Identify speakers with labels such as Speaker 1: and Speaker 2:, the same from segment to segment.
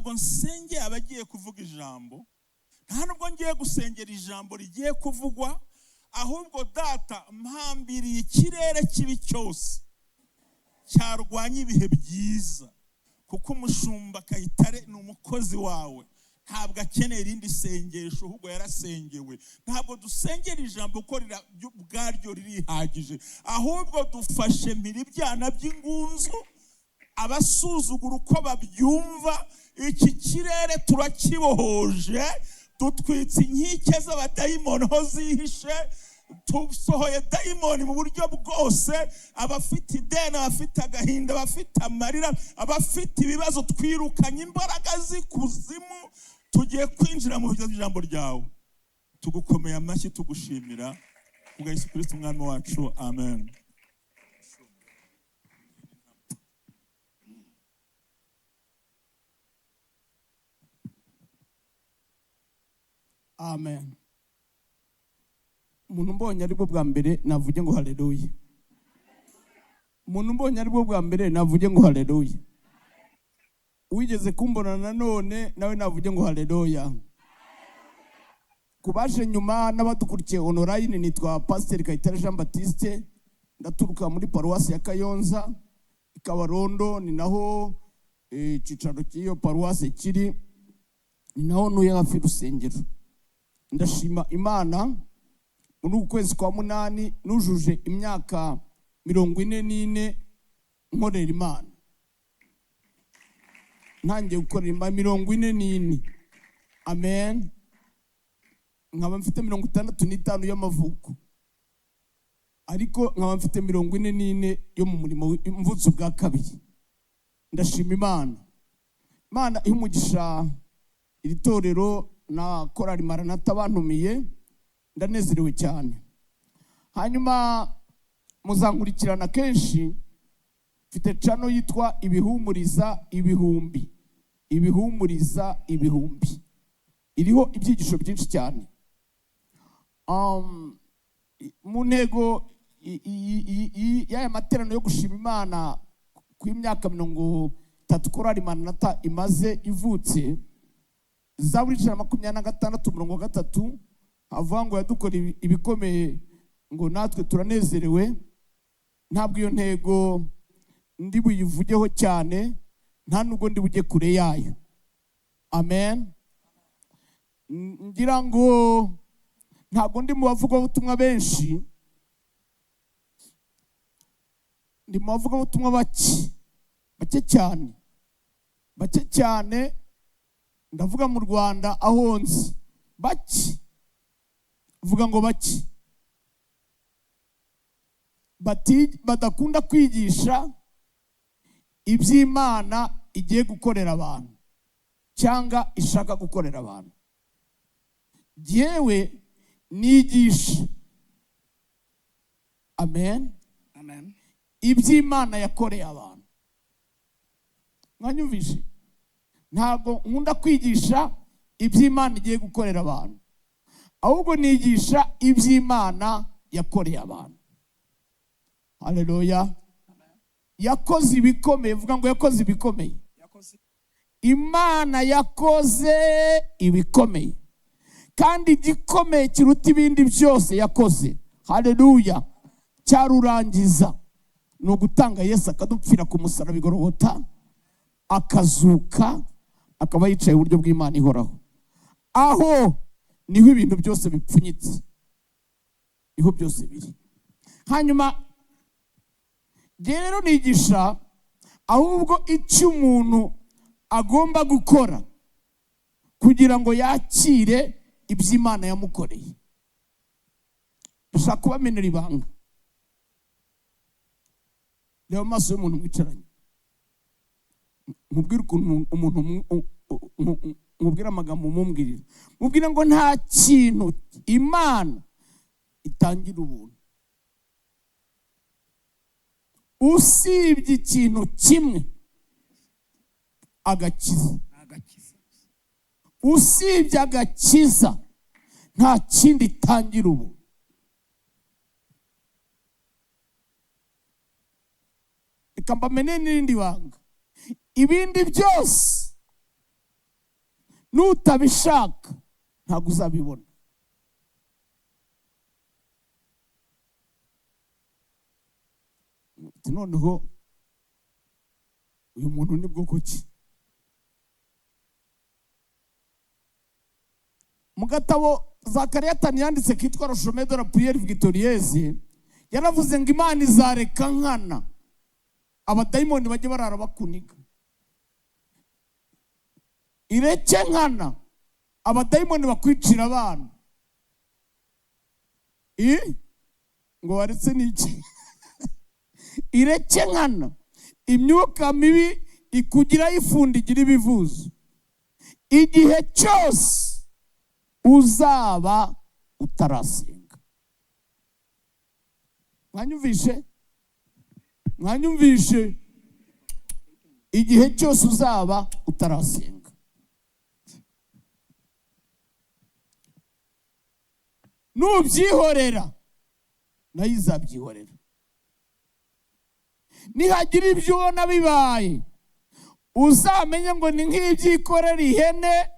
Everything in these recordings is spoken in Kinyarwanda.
Speaker 1: Ngo nsenge abagiye kuvuga ijambo, nta nubwo ngiye gusengera ijambo rigiye kuvugwa, ahubwo data mpambiriye ikirere kibi cyose cyarwanya ibihe byiza, kuko umushumba Kayitare ni umukozi wawe, ntabwo akeneye irindi sengesho, ahubwo yarasengewe. Ntabwo dusengera ijambo ko ubwaryo ririhagije, ahubwo dufashe mpiri ibyana by'ingunzu, abasuzugura uko babyumva. Iki kirere turakibohoje, dutwitse inkike z'abadayimoni aho zihishe, tusohoye dayimoni mu buryo bwose. Abafite ideni, abafite agahinda, abafite amarira, abafite ibibazo, twirukanye imbaraga z'ikuzimu. Tugiye kwinjira mu ijambo ryawe. Tugukomeye amashyi, tugushimira kubwa Yesu Kristo umwami wacu, amen.
Speaker 2: Amen. Umuntu mbonye ari bwo bwa mbere navuge ngo haleluya. Umuntu mbonye ari bwo bwa mbere navuge ngo haleluya. Wigeze kumbona nanone nawe navuge ngo haleluya. Kubaje nyuma n'abadukurikiye online, nitwa Pastor Kayitare Jean Baptiste, ndaturuka muri paruwasi ya Kayonza Kabarondo, ni naho cicaro cy'iyo paruwasi kiri, ni naho nuye hafi rusengero. Ndashima Imana muri ukwezi kwa 8 nujuje imyaka 44 nkorera Imana. Ntangiye gukorera Imana 44. Amen. Nkaba mfite 65 y'amavuko, ariko nkaba mfite 44 yo mu murimo w'imvutso bwa kabiri. Ndashima Imana. Imana ihumugisha iri torero na korali Maranatha bantumiye, ndanezerewe cyane. Hanyuma muzankurikirana kenshi, mfite channel yitwa Ibihumuriza Ibihumbi. Ibihumuriza Ibihumbi iriho ibyigisho byinshi cyane. Mu ntego y'aya materaniro yo gushima Imana ku imyaka 30 korali Maranatha imaze ivutse, Zaburi 126:3 havuga ngo yadukora ibikomeye, ngo natwe turanezerewe. Ntabwo iyo ntego ndi buyivugeho cyane, nta nubwo ndi bujye kure yayo. Amen. Ngira ngo ntabwo ndi mu bavugabutumwa benshi, ndi mu bavugabutumwa bake cyane. Ndavuga mu Rwanda aho nzi bake, vuga ngo bake, badakunda kwigisha iby'Imana igiye gukorera abantu cyangwa ishaka gukorera abantu. Yewe nigisha, amen,
Speaker 3: Amen,
Speaker 2: iby'Imana yakoreye abantu. Mwanyumvishe? Ntabwo nkunda kwigisha iby'Imana igiye gukorera abantu, ahubwo nigisha iby'Imana yakoreye abantu. Haleluya. Yakoze ibikomeye, vuga ngo yakoze ibikomeye. Imana yakoze ibikomeye, kandi igikomeye kiruta ibindi byose yakoze, haleluya, cyarurangiza, ni ugutanga Yesu akadupfira ku musaraba i Golgotha, akazuka, akaba yicaye iburyo bw'Imana ihoraho. Aho niho ibintu byose bipfunyitse, niho byose biri. Hanyuma rero nigisha ahubwo icyo umuntu agomba gukora kugira ngo yakire iby'Imana yamukoreye. Ushaka kubamenera ibanga, reba amaso y'umuntu mwicaranye, mubwire ukuntu umuntu, mubwire amagambo mumubwirira, mubwire ngo nta kintu Imana itangira ubuntu usibye ikintu kimwe, agakiza. Usibye agakiza nta kindi itangira ubuntu. Reka mbamenye n'irindi banga, ibindi byose nutabishaka ntabwo uzabibona. Noneho uyu muntu ni bwoko ki? Mu gatabo Zakariya yanditse kitwa Rochome de la Prière Victorieuse, yaravuze ngo Imana izareka nkana abadayimoni bajye barara bakuniga. Ireke nkana abadayimoni bakwicira abana. Ngo waretse n'iki? Ireke nkana imyuka mibi ikugira ifundigira ibivuzo. Igihe cyose uzaba utarasenga. Mwanyumvishe? Igihe cyose uzaba utarasenga. Nubyihorera nayo izabyihorera. Nihagira ibyo ubona bibaye, uzamenye ngo ni nk'ibyikorera ihene.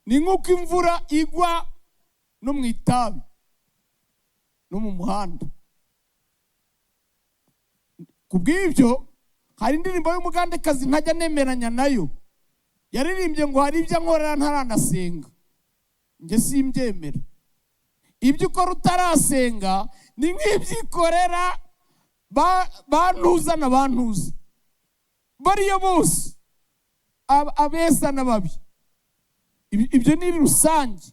Speaker 2: Ni nk'uko imvura igwa no mu itabi no mu muhanda. Kubw'ibyo hari indirimbo y'umugandekazi ntajya nemeranya nayo, yaririmbye ngo hari ibyo nkorera ntaranasenga. Njye simbyemera. Ibyo ukora utarasenga ni nk'ibyikorera bantuza na bantuza, bariyo bose abeza n'ababi. Ibyo ni rusange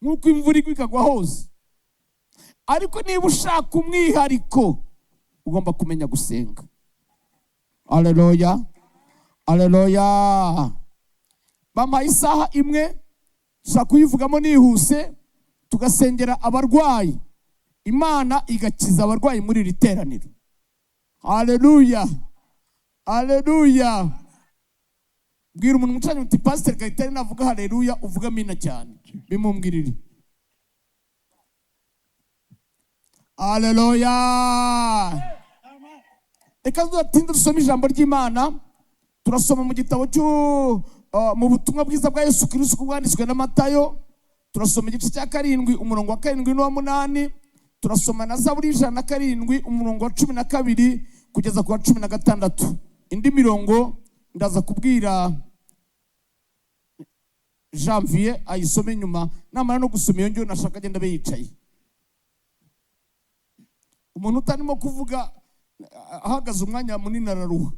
Speaker 2: nk'uko imvura igwa ikagwa hose. Ariko niba ushaka umwihariko ugomba kumenya gusenga. Haleluya, haleluya. Bampaye isaha imwe dushaka kuyivugamo nihuse, tugasengera abarwayi, Imana igakiza abarwayi muri iri teraniro. Haleluya, haleluya. Bwira umuntu mucanye uti Pastor Kayitare navuga haleluya uvuga amina cyane, bimumbwirire. Haleluya. Reka dutinda dusome ijambo ry'Imana. Turasoma mu gitabo mu butumwa bwiza bwa Yesu Kristo bwanditswe na Matayo. Turasoma igice cya 7 umurongo wa 7 n'uwa 8. Turasoma na Zaburi 107 umurongo wa 12 kugeza ku wa 16. Indi mirongo ndaza kubwira Janvier ayisome nyuma, namara no gusoma iyo ngiyo nashaka agenda beyicaye. Umuntu utarimo kuvuga ahagaze umwanya munini araruha.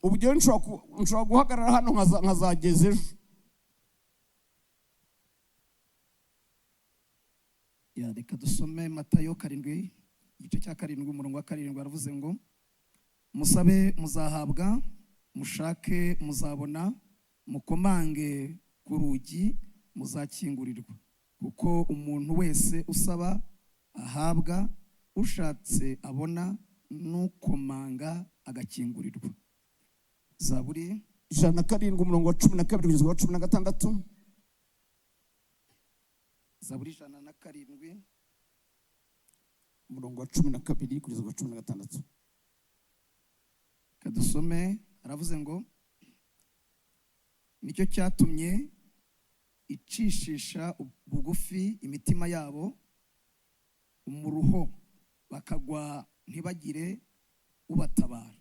Speaker 2: Ubu gihe nshobora guhagarara hano nkazageza ejo.
Speaker 3: Reka dusome Matayo 7 igice cya 7 umurongo wa 7. Aravuze ngo musabe muzahabwa, mushake muzabona, mukomange ku rugi muzakingurirwa. Kuko umuntu wese usaba ahabwa, ushatse abona, nukomanga agakingurirwa. Zaburi
Speaker 2: 107 umurongo wa 12 kugeza ku wa 16.
Speaker 3: Zaburi 107
Speaker 2: umurongo wa 12 kugeza ku wa 16.
Speaker 3: Kadusome. Aravuze ngo nicyo cyatumye icishisha bugufi imitima yabo umuruho, bakagwa ntibagire ubatabara.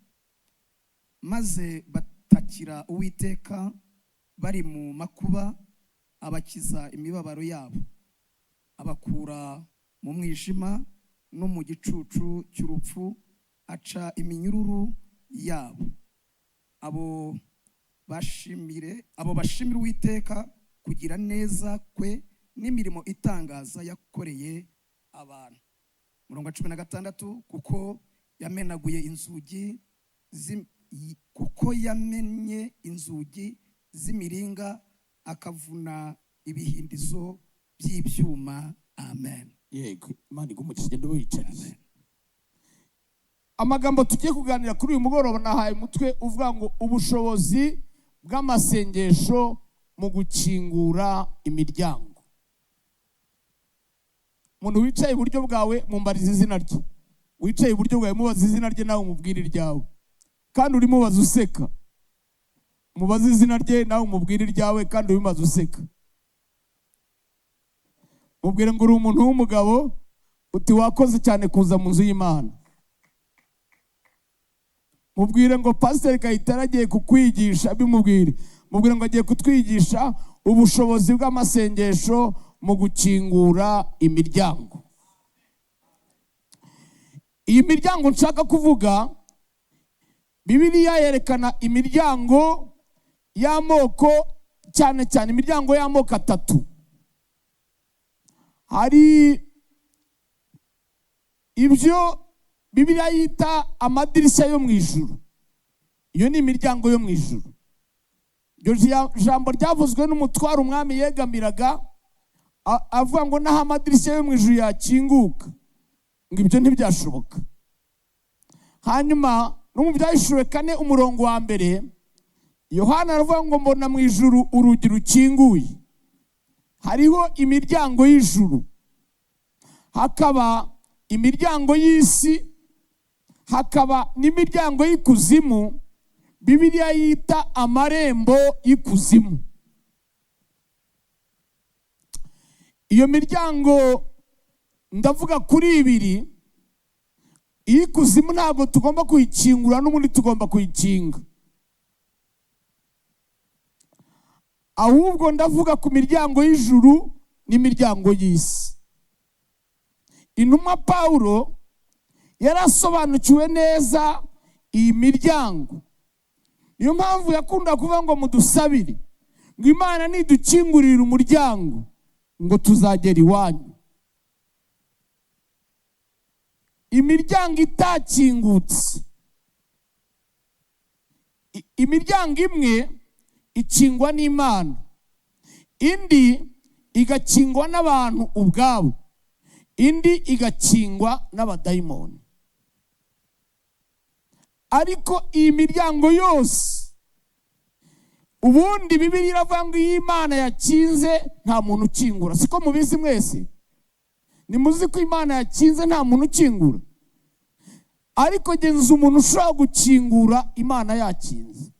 Speaker 3: Maze batakira Uwiteka bari mu makuba, abakiza imibabaro yabo, abakura mu mwijima no mu gicucu cy'urupfu, aca iminyururu yabo. Abo bashimire Uwiteka kugira neza kwe n'imirimo itangaza yakoreye abantu. Murongo wa 16. Kuko yamennye inzugi z'imiringa, akavuna ibihindizo by'ibyuma. Amen.
Speaker 2: Yego, Imana igumugisha genda wicariye. Amagambo tugiye kuganira kuri uyu mugoroba nahaye umutwe uvuga ngo ubushobozi bw'amasengesho mu gukingura imiryango. Umuntu wicaye iburyo bwawe mumbariza izina rye, wicaye iburyo bwawe mubaza izina rye nawe umubwira iryawe, kandi uri mubaza useka. mubaze izina rye nawe umubwire iryawe kandi ubimaze useka. Mubwire ngo uri umuntu w'umugabo, uti wakoze cyane kuza mu nzu y'Imana. Mubwire ngo Pastor Kayitare agiye kukwigisha, bimubwire. Mubwire ngo agiye kutwigisha ubushobozi bw'amasengesho mu gukingura imiryango. Iyi miryango nshaka kuvuga, Bibiliya yerekana imiryango y'amoko, cyane cyane imiryango y'amoko atatu. Hari ibyo Bibiliya yita amadirishya yo mu ijuru. Iyo ni imiryango yo mu ijuru. Iryo jambo ryavuzwe n'umutwaro umwami yegamiraga, avuga ngo naho amadirishya yo mu ijuru yakinguka, ngo ibyo ntibyashoboka. Hanyuma no mu Byahishuwe 4:1, Yohana aravuga ngo mbona mu ijuru urugi rukinguye. Hariho imiryango y'ijuru, hakaba imiryango y'isi, hakaba n'imiryango y'ikuzimu. Bibiliya yita amarembo y'ikuzimu. Iyo miryango ndavuga kuri ibiri. Iy'ikuzimu ntabwo tugomba kuyikingura, n'ubundi tugomba kuyikinga. Ahubwo ndavuga ku miryango y'ijuru n'imiryango y'isi. Intumwa Pawulo yarasobanukiwe neza iyi miryango. Niyo mpamvu yakunda kuvuga ngo mudusabire, ngo Imana nidukingurira umuryango ngo tuzagera iwanyu. Imiryango itakingutse, imiryango imwe ikingwa n'Imana, indi igakingwa n'abantu ubwabo, indi igakingwa n'abadayimoni. Ariko iyi miryango yose ubundi Bibiliya iravuga ngo iyo Imana yakinze nta muntu ukingura. Siko mubizi mwese? Nimuzi ko Imana yakinze nta muntu ukingura? Ariko genza umuntu ushobora gukingura Imana yakinze.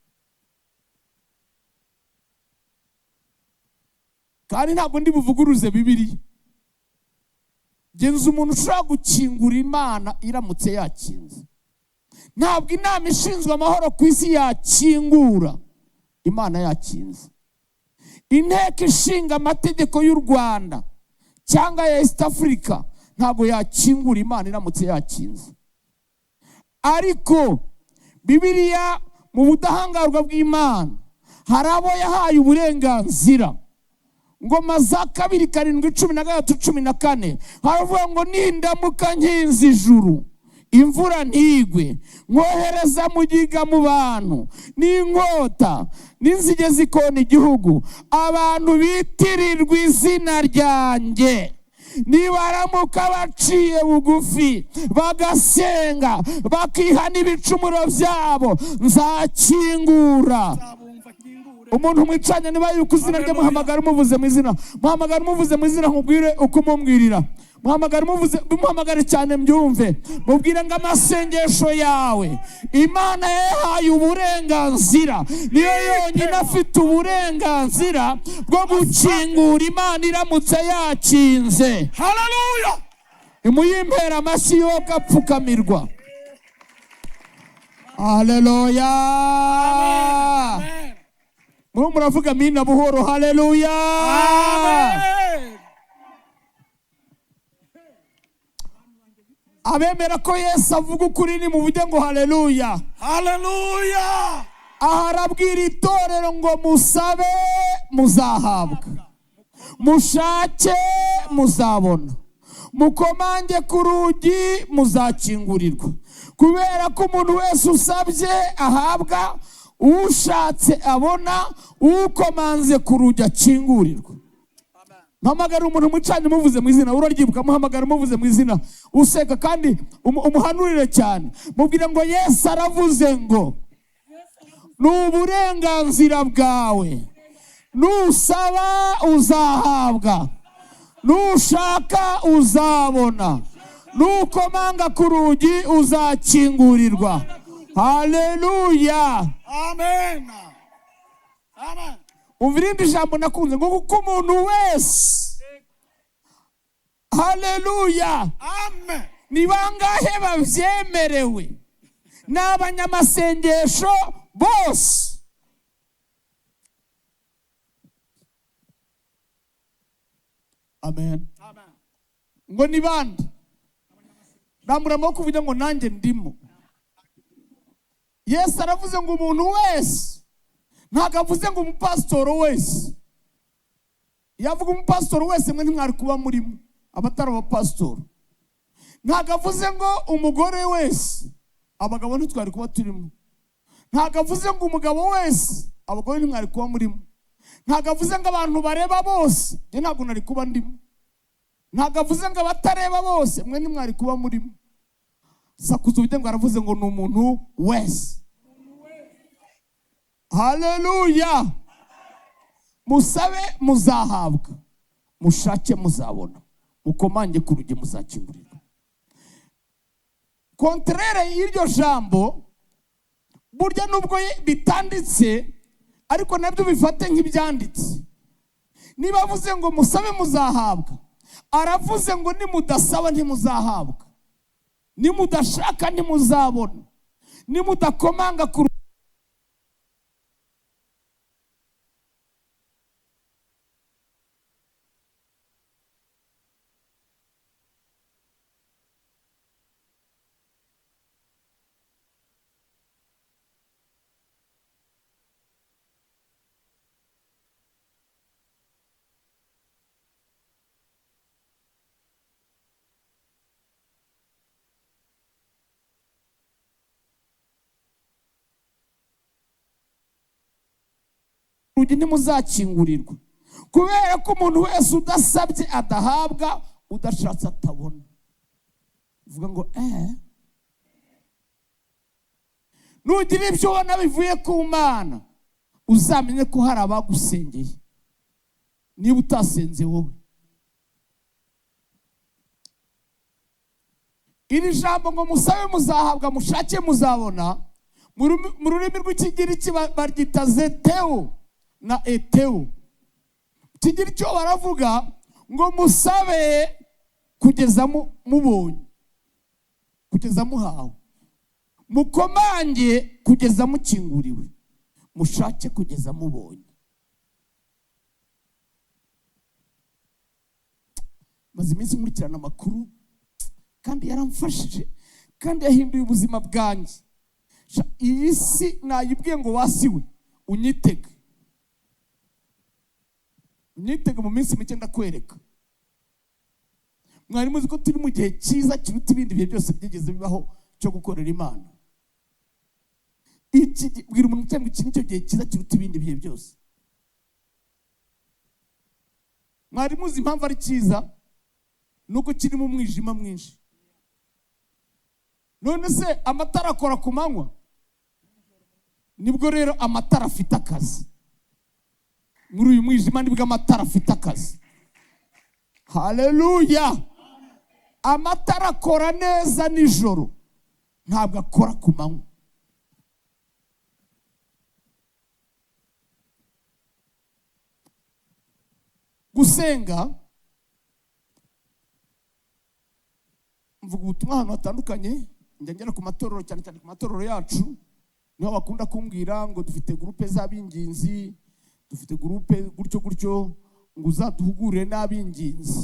Speaker 2: Kandi ntabwo ndi buvuguruze Bibiliya. Genza umuntu ushobora gukingura Imana iramutse yakinze. Ntabwo inama ishinzwe amahoro ku isi yakingura Imana yakinze. Inteko ishinga amategeko y'u Rwanda cyangwa ya East Africa ntabwo yakingura Imana iramutse yakinze. Ariko Bibiliya mu budahangarwa bw'Imana hari abo yahaye uburenganzira. Ngoma za 2:7-13-14 haravuga ngo nindamuka nkinze ijuru imvura ntigwe, nkohereza mugiga mu bantu n'inkota n'inzige zikona igihugu, abantu bitirirwa izina ryanjye nibaramuka baciye bugufi bagasenga bakihana ibicumuro byabo, nzakingura. Umuntu mwicanye niba yuko izina rye muhamagara umuvuze mu izina, muhamagara umuvuze mu izina, nkubwire uko mumwirira. Muhamagara umuvuze, muhamagare cyane mbyumve. Mubwire ngo amasengesho yawe Imana yahaye uburenganzira, niyo yonyine afite uburenganzira bwo gukingura Imana iramutse yakinze. Haleluya! Imuyimpera amashyi yo gapfukamirwa. Haleluya! Muravuga mina buhoro. Haleluya! Amen! Abemera ko Yesu avuga ukuri ni muvuge ngo haleluya. Haleluya! Aha arabwira itorero ngo musabe muzahabwa, mushake muzabona, mukomange ku rugi muzakingurirwa. Kubera ko umuntu wese usabye ahabwa, ushatse abona, ukomanze ku rugi akingurirwa. Muhamagara umuntu mucanye muvuze mu izina, uraryibuka muhamagara muvuze mu izina, useka kandi umuhanurire cyane. Mubwire ngo Yesu aravuze ngo n'uburenganzira bwawe, nusaba uzahabwa, nushaka uzabona, nukomanga ku rugi uzakingurirwa. Haleluya! Amen! umva irindi jambo nakunze ngo kuko umuntu wese, haleluya,
Speaker 3: amen.
Speaker 2: ni bangahe babyemerewe? Ni abanyamasengesho bose. Amen. Ngo ni bande? Rambura amaboko uvuge ngo nanjye ndimo. Yesu aravuze ngo umuntu wese, ntabwo avuze ngo umupasitoro wese. Iyo avuga umupasitoro wese mwe ntimwari kuba murimo, abatari abapasitoro. Ntabwo avuze ngo umugore wese, abagabo ntitwari kuba turimo. Ntabwo avuze ngo umugabo wese, abagore ntimwari kuba murimo. Ntabwo avuze ngo abantu bareba bose, njye ntabwo nari kuba ndimo. Ntabwo avuze ngo abatareba bose, mwe ntimwari kuba murimo. Sakuza uvuge ngo aravuze ngo ni umuntu wese. Haleluya. Musabe muzahabwa, mushake muzabona, mukomange ku rugi muzakingurirwa. Kontrere y'iryo jambo, burya nubwo bitanditse ariko nabyo bifate nk'ibyanditse. Niba avuze ngo musabe muzahabwa, aravuze ngo nimudasaba ntimuzahabwa, nimudashaka ntimuzabona, nimudakomanga ku rugi ntimuzakingurirwa, kubera ko umuntu wese udasabye adahabwa, udashatse atabona. Uvuga ngo nugira ibyo ubona bivuye ku Mana, uzamenye ko hari abagusengeye niba utasenze wowe. Iri jambo ngo musabe muzahabwa, mushake muzabona, mu rurimi rw'Ikigiriki baryita zeteo na eteo. Kigira icyo baravuga ngo musabe kugeza mubonye, kugeza muhawe, mukomange kugeza mukinguriwe, mushake kugeza mubonye. Maze iminsi nkurikirana amakuru kandi yaramfashije kandi yahinduye ubuzima bwanjye. Iyi si nayibwiye ngo wasiwe unyitege, unyitege mu minsi mike ndakwereka. Mwari muzi ko turi mu gihe cyiza kiruta ibindi bihe byose byigeze bibaho cyo gukorera Imana. Bwira umuntu cyangwa iki nicyo gihe cyiza kiruta ibindi bihe byose. Mwari muzi impamvu ari cyiza? Nuko kirimo umwijima mwinshi. None se amatara akora ku manywa? Nibwo rero amatara afite akazi. Muri uyu mwijima nibwo amatara afite akazi. Haleluya. Amatara akora neza nijoro, ntabwo akora ku manywa. Gusenga, mvuga ubutumwa ahantu hatandukanye, njya ngera ku matorero, cyane cyane ku matorero yacu, niho bakunda kumbwira ngo dufite groupe z'abinginzi, dufite groupe gutyo gutyo, ngo uzaduhugure n'abinginzi.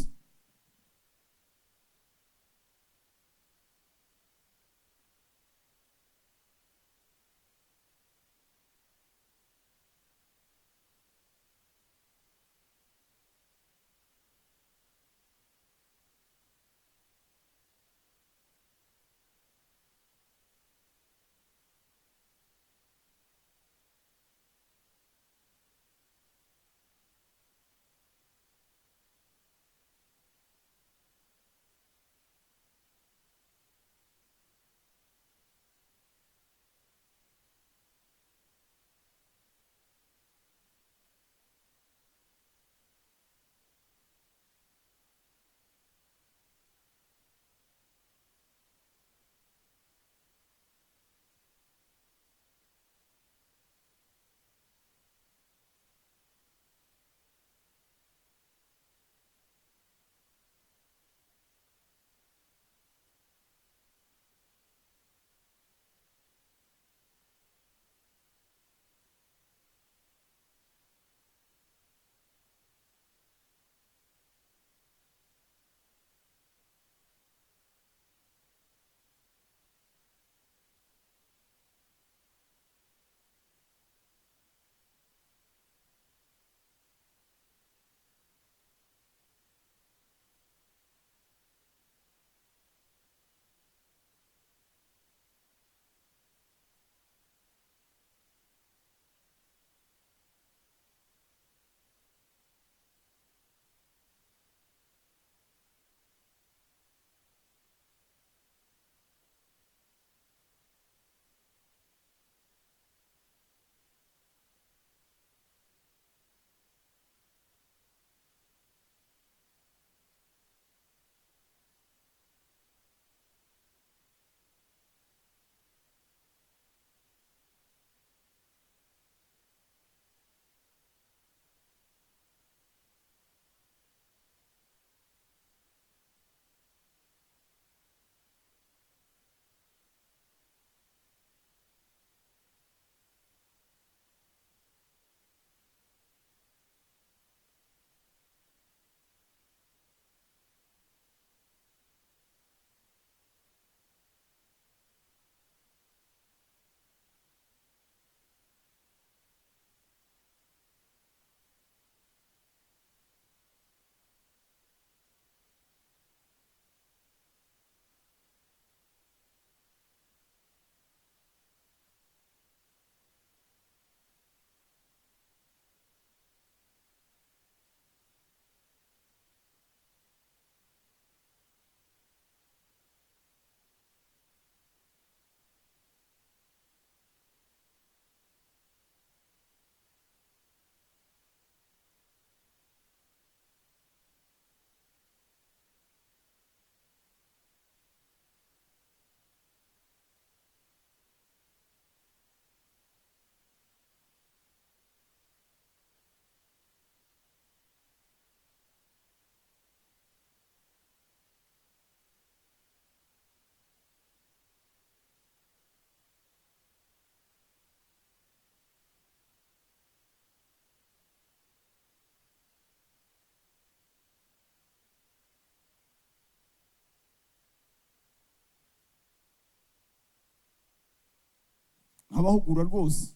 Speaker 2: nkabahugura rwose,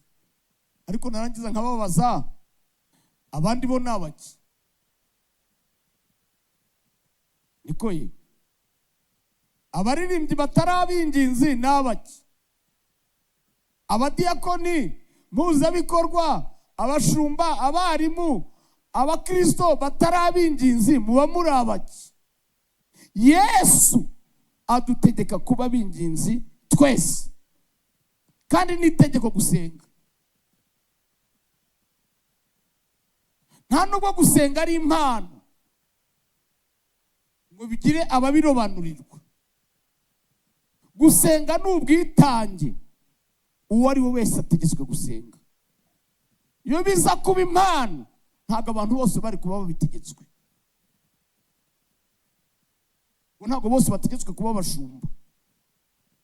Speaker 2: ariko narangiza nkababaza abandi bo nabaki. Niko ye, abaririmbyi batarabinginzi nabaki, abadiyakoni, mpuzabikorwa, abashumba, abarimu, abakristo batarabinginzi muba muri abaki. Yesu adutegeka kuba binginzi twese, kandi n'itegeko gusenga. Nta nubwo gusenga ari impano ngo bigire ababirobanurirwa. Gusenga ni ubwitange, uwo ari we wese ategetswe gusenga. Iyo biza kuba impano, ntabwo abantu bose bari kuba babitegetswe. Ntabwo bose bategetswe kuba abashumba,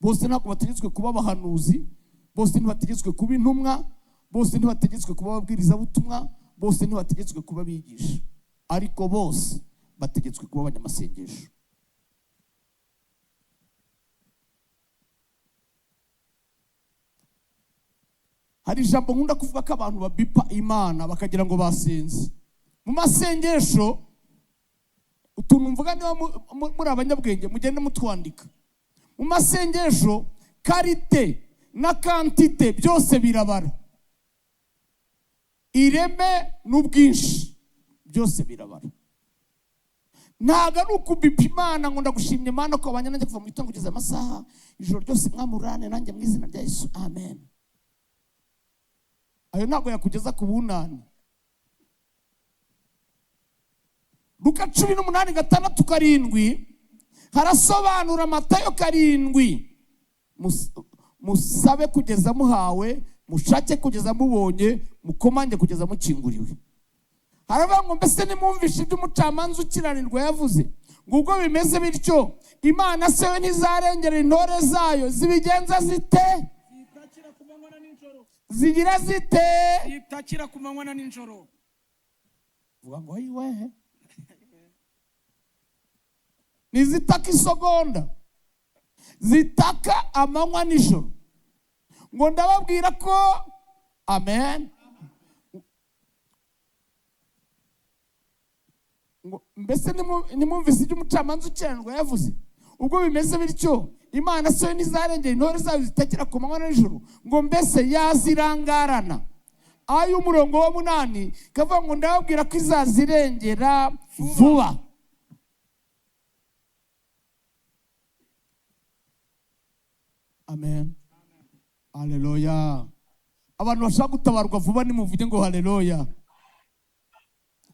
Speaker 2: bose ntabwo bategetswe kuba abahanuzi, bose ntibategetswe kuba intumwa, bose ntibategetswe kuba ababwirizabutumwa, bose ntibategetswe kuba abigisha, ariko bose bategetswe kuba abanyamasengesho. Hari ijambo nkunda kuvuga ko abantu babipa Imana bakagira ngo basenze. Mu masengesho utuntu mvuga niba muri abanyabwenge mugende mutwandika. Mu masengesho karite na kantite byose birabara, ireme n'ubwinshi byose birabara. Ntago ari ukubipa Imana ngo ndagushimye Imana ko abanye nanjye kuva mu gitondo kugeza amasaha ijoro ryose mwamurane nanjye mu izina rya Yesu, amen. Ayo ntabwo yakugeza ku bunani. Luka 18:6-7 harasobanura Matayo 7, musabe kugeza muhawe, mushake kugeza mubonye, mukomange kugeza mukinguriwe. Haravuga ngo mbese nimwumvishe ibyo umucamanza ukiranirwa yavuze, ngo ubwo bimeze bityo Imana se we ntizarengera intore zayo zibigenza zite? Zigira zite?
Speaker 3: Zitakira ku manywa na nijoro.
Speaker 2: Vuga ngo yiwe, nizitaka isogonda, zitaka amanywa nijoro. Ngo ndababwira ko, amen, mbese nimwumvise ibyo umucamanza ukiranirwa yavuze, ubwo bimeze bityo Imana se ntizarengera intore zayo zitakira ku manywa na nijoro, ngo mbese yazirangarana. Ay'umurongo wa 8 kavuga ngo ndababwira ko izazirengera vuba. Amen. Haleluya. Abantu bashaka gutabarwa vuba nimuvuge ngo haleluya.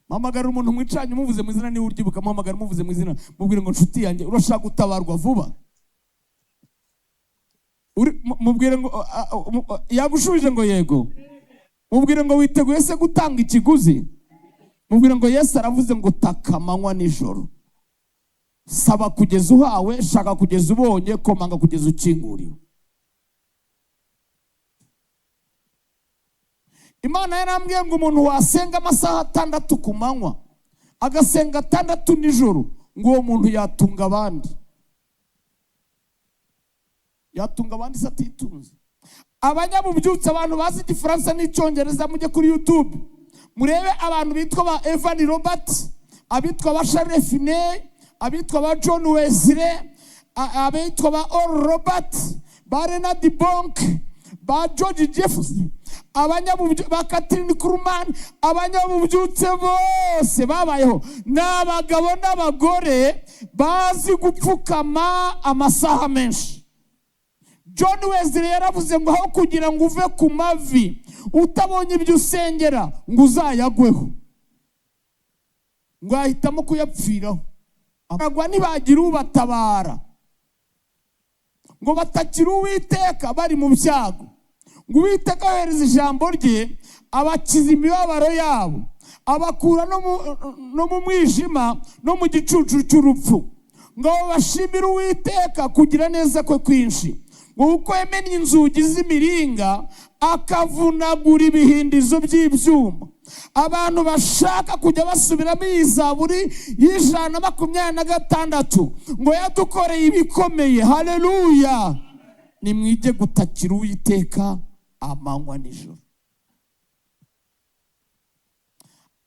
Speaker 2: Mamagara umuntu mwicanye muvuze mu izina, niwe uryibuka muhamagara muvuze mu izina, mubwire ngo nshuti yanjye urashaka gutabarwa vuba. Mubwire ngo yagushubije ngo yego. Mubwire ngo witeguye se gutanga ikiguzi. Mubwire ngo Yesu aravuze ngo taka amanywa nijoro. Saba kugeza uhawe, shaka kugeza ubonye, komanga kugeza ukinguriwe. Imana yarambwiye ngo umuntu wasenga amasaha 6 ku manywa agasenga 6 nijoro, ngo uwo muntu yatunga abandi. Yatunga abandi satitunze. Abanyabubyutse, abantu bazi Igifaransa n'Icyongereza, mujye kuri YouTube murebe abantu bitwa ba Evan Robert, abitwa ba Charles Finney, abitwa ba John Wesley, abitwa ba Oral Robert, ba Renard Bonk, ba George Jefferson, abanyabubyutse ba Catherine Kuhlman, abanyabubyutse bose babayeho n'abagabo n'abagore bazi gupfukama amasaha menshi. John Wesley yaravuze ngo aho kugira ngo uve ku mavi utabonye ibyo usengera ngo uzayagweho, ngo ahitamo kuyapfiraho. Abagwa ntibagira ubatabara, ngo batakira Uwiteka bari mu byago, ngo Uwiteka yohereza ijambo rye abakiza imibabaro yabo, abakura no mu mwijima no mu gicucu cy'urupfu, ngo bashimire Uwiteka kugira neza kwe kwinshi, ngo uko yamennye inzugi z'imiringa akavunagura ibihindizo by'ibyuma. Abantu bashaka kujya basubiramo iyi Zaburi y'126 ngo yadukoreye ibikomeye. Haleluya. Nimwige gutakira Uwiteka amanywa nijoro.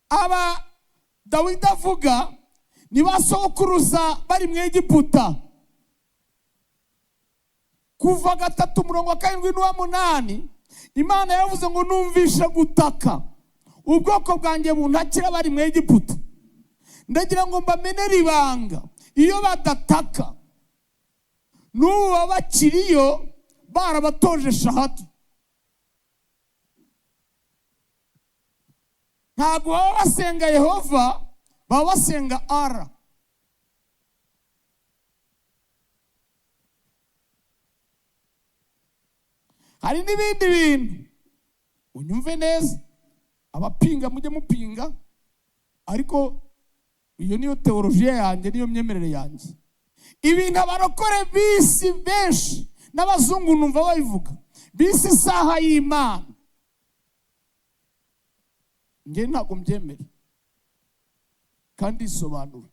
Speaker 2: Aba Dawidi avuga ni basokuruza bari mu Egiputa. Kuva 3:7-8 Imana yavuze ngo numvisha gutaka ubwoko bwanjye buntakira bari mu Egiputa. Ndagira ngo mbamenere ibanga, iyo badataka n'ubu bakiriyo barabatoje shahada. Ntabwo baba basenga Yehova, baba basenga Ara. Hari n'ibindi bintu unyumve neza, abapinga mujye mupinga, ariko iyo niyo teologiya yanjye, niyo myemerere yanjye. Ibintu abarokore bisi benshi n'abazungu numva babivuga, bisi isaha y'Imana, njye ntabwo mbyemera kandi isobanura.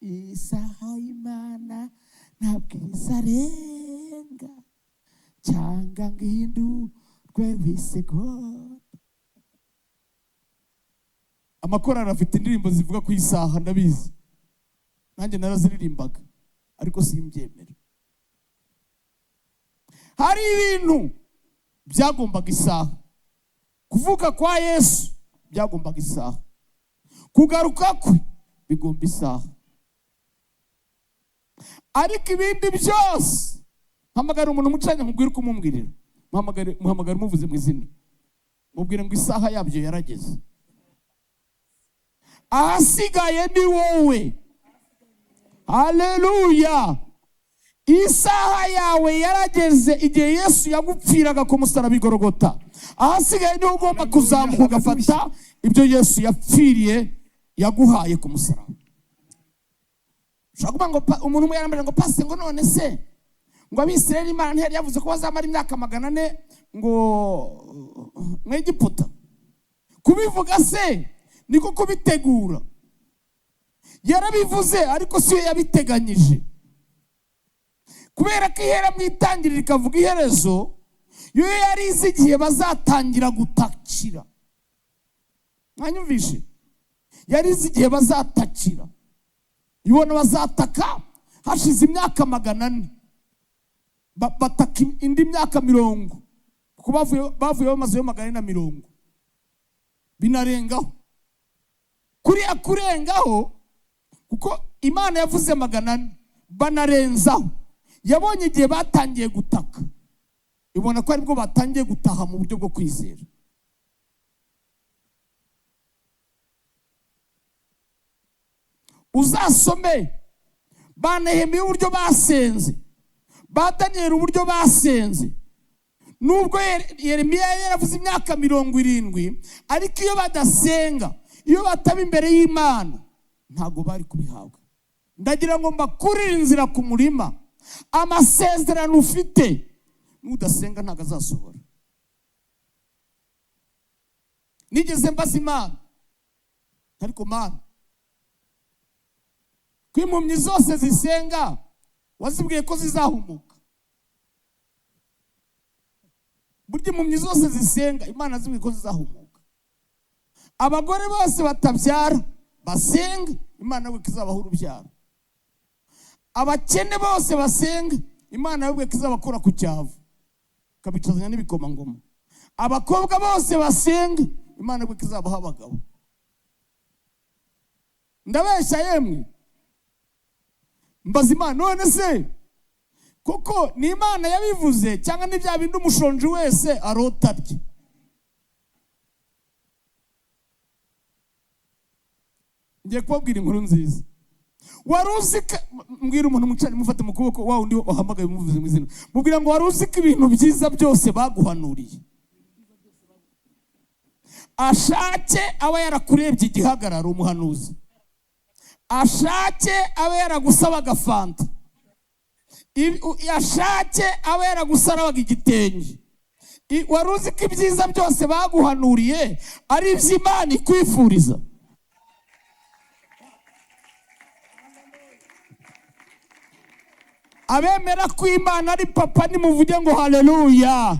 Speaker 2: Isaha y'Imana ntabwo izarenga cyangwa ngihindurwe rw'isegonda. Amakorali afite indirimbo zivuga ku isaha, ndabizi nanjye naraziririmbaga, ariko simbyemera. Hari ibintu byagombaga isaha. Kuvuka kwa Yesu byagombaga isaha, kugaruka kwe bigomba isaha. Ariko ibindi byose, mpamagara umuntu umucanye nkubwire uko umumbwirira, muhamagara umuvuze mu izina, mubwire ngo isaha yabyo yarageze. Ahasigaye ni wowe. Haleluya. Isaha yawe yarageze igihe Yesu yagupfiraga ku musaraba i Golgotha. Ahasigaye ni ugomba kuzamuka ugafata ibyo Yesu yapfiriye yaguhaye ku musaraba. Ushaka ngo umuntu yarambira ngo pase ngo none se ngo Abisirayeli Imana ntiyari yavuze ko bazamara imyaka 400 ngo mu Egiputa. Kubivuga se niko kubitegura. Yarabivuze ariko siyo yabiteganyije. Kubera ko ihera mu itangiriro ikavuga iherezo, yo yari izi igihe bazatangira gutakira. Mwanyumvishe? Yari izi igihe bazatakira. Ibona bazataka hashize imyaka 400. Bataka indi myaka 50. Kuko bavuye bamaze 450. Binarengaho. Kuriya kurengaho kuko Imana yavuze 400 banarenzaho. Yabonye igihe batangiye gutaka, ibona ko aribwo batangiye gutaha mu buryo bwo kwizera. Uzasome ba Nehemiya uburyo basenze, ba Daniel uburyo basenze. Nubwo Yeremiya yaravuze imyaka 70, ariko iyo badasenga, iyo bataba imbere y'Imana, ntago bari kubihabwa. Ndagira ngo mbakurire inzira ku murima. Amasezerano ufite nudasenga ntago azasohora. Nigeze mbaza Imana, ariko Mana, kw'impumyi zose zisenga wazibwiye ko zizahumuka. Burya impumyi zose zisenga Imana azibwiye ko zizahumuka. Abagore bose batabyara basenga, Imana yabwiye ko izabaha urubyaro. Abakene bose basenga, Imana yabwiye ko izabakura ku cyavu kabicazanya n'ibikomangoma. Abakobwa bose basenga, Imana yabwiye ko izabaha abagabo. Ndabeshya yemwe? Mbaza Imana, none se koko ni Imana yabivuze cyangwa ni bya bindi umushonji wese arota arya? Ngiye kubabwira inkuru nziza. Waruzika, mbwira umuntu mucanye mufate mu kuboko wa undi wahamagaye umuvuze mu izina, mubwira ngo waruzika ibintu byiza byose baguhanuriye. Ashake aba yarakurebye igihagararo umuhanuzi. Ashake aba yaragusaba agafanta. Ashake aba yaragusarabaga igitenge. Waruzika ibyiza byose baguhanuriye ari iby'Imana ikwifuriza. Abemera ko Imana ari papa nimuvuge ngo haleluya.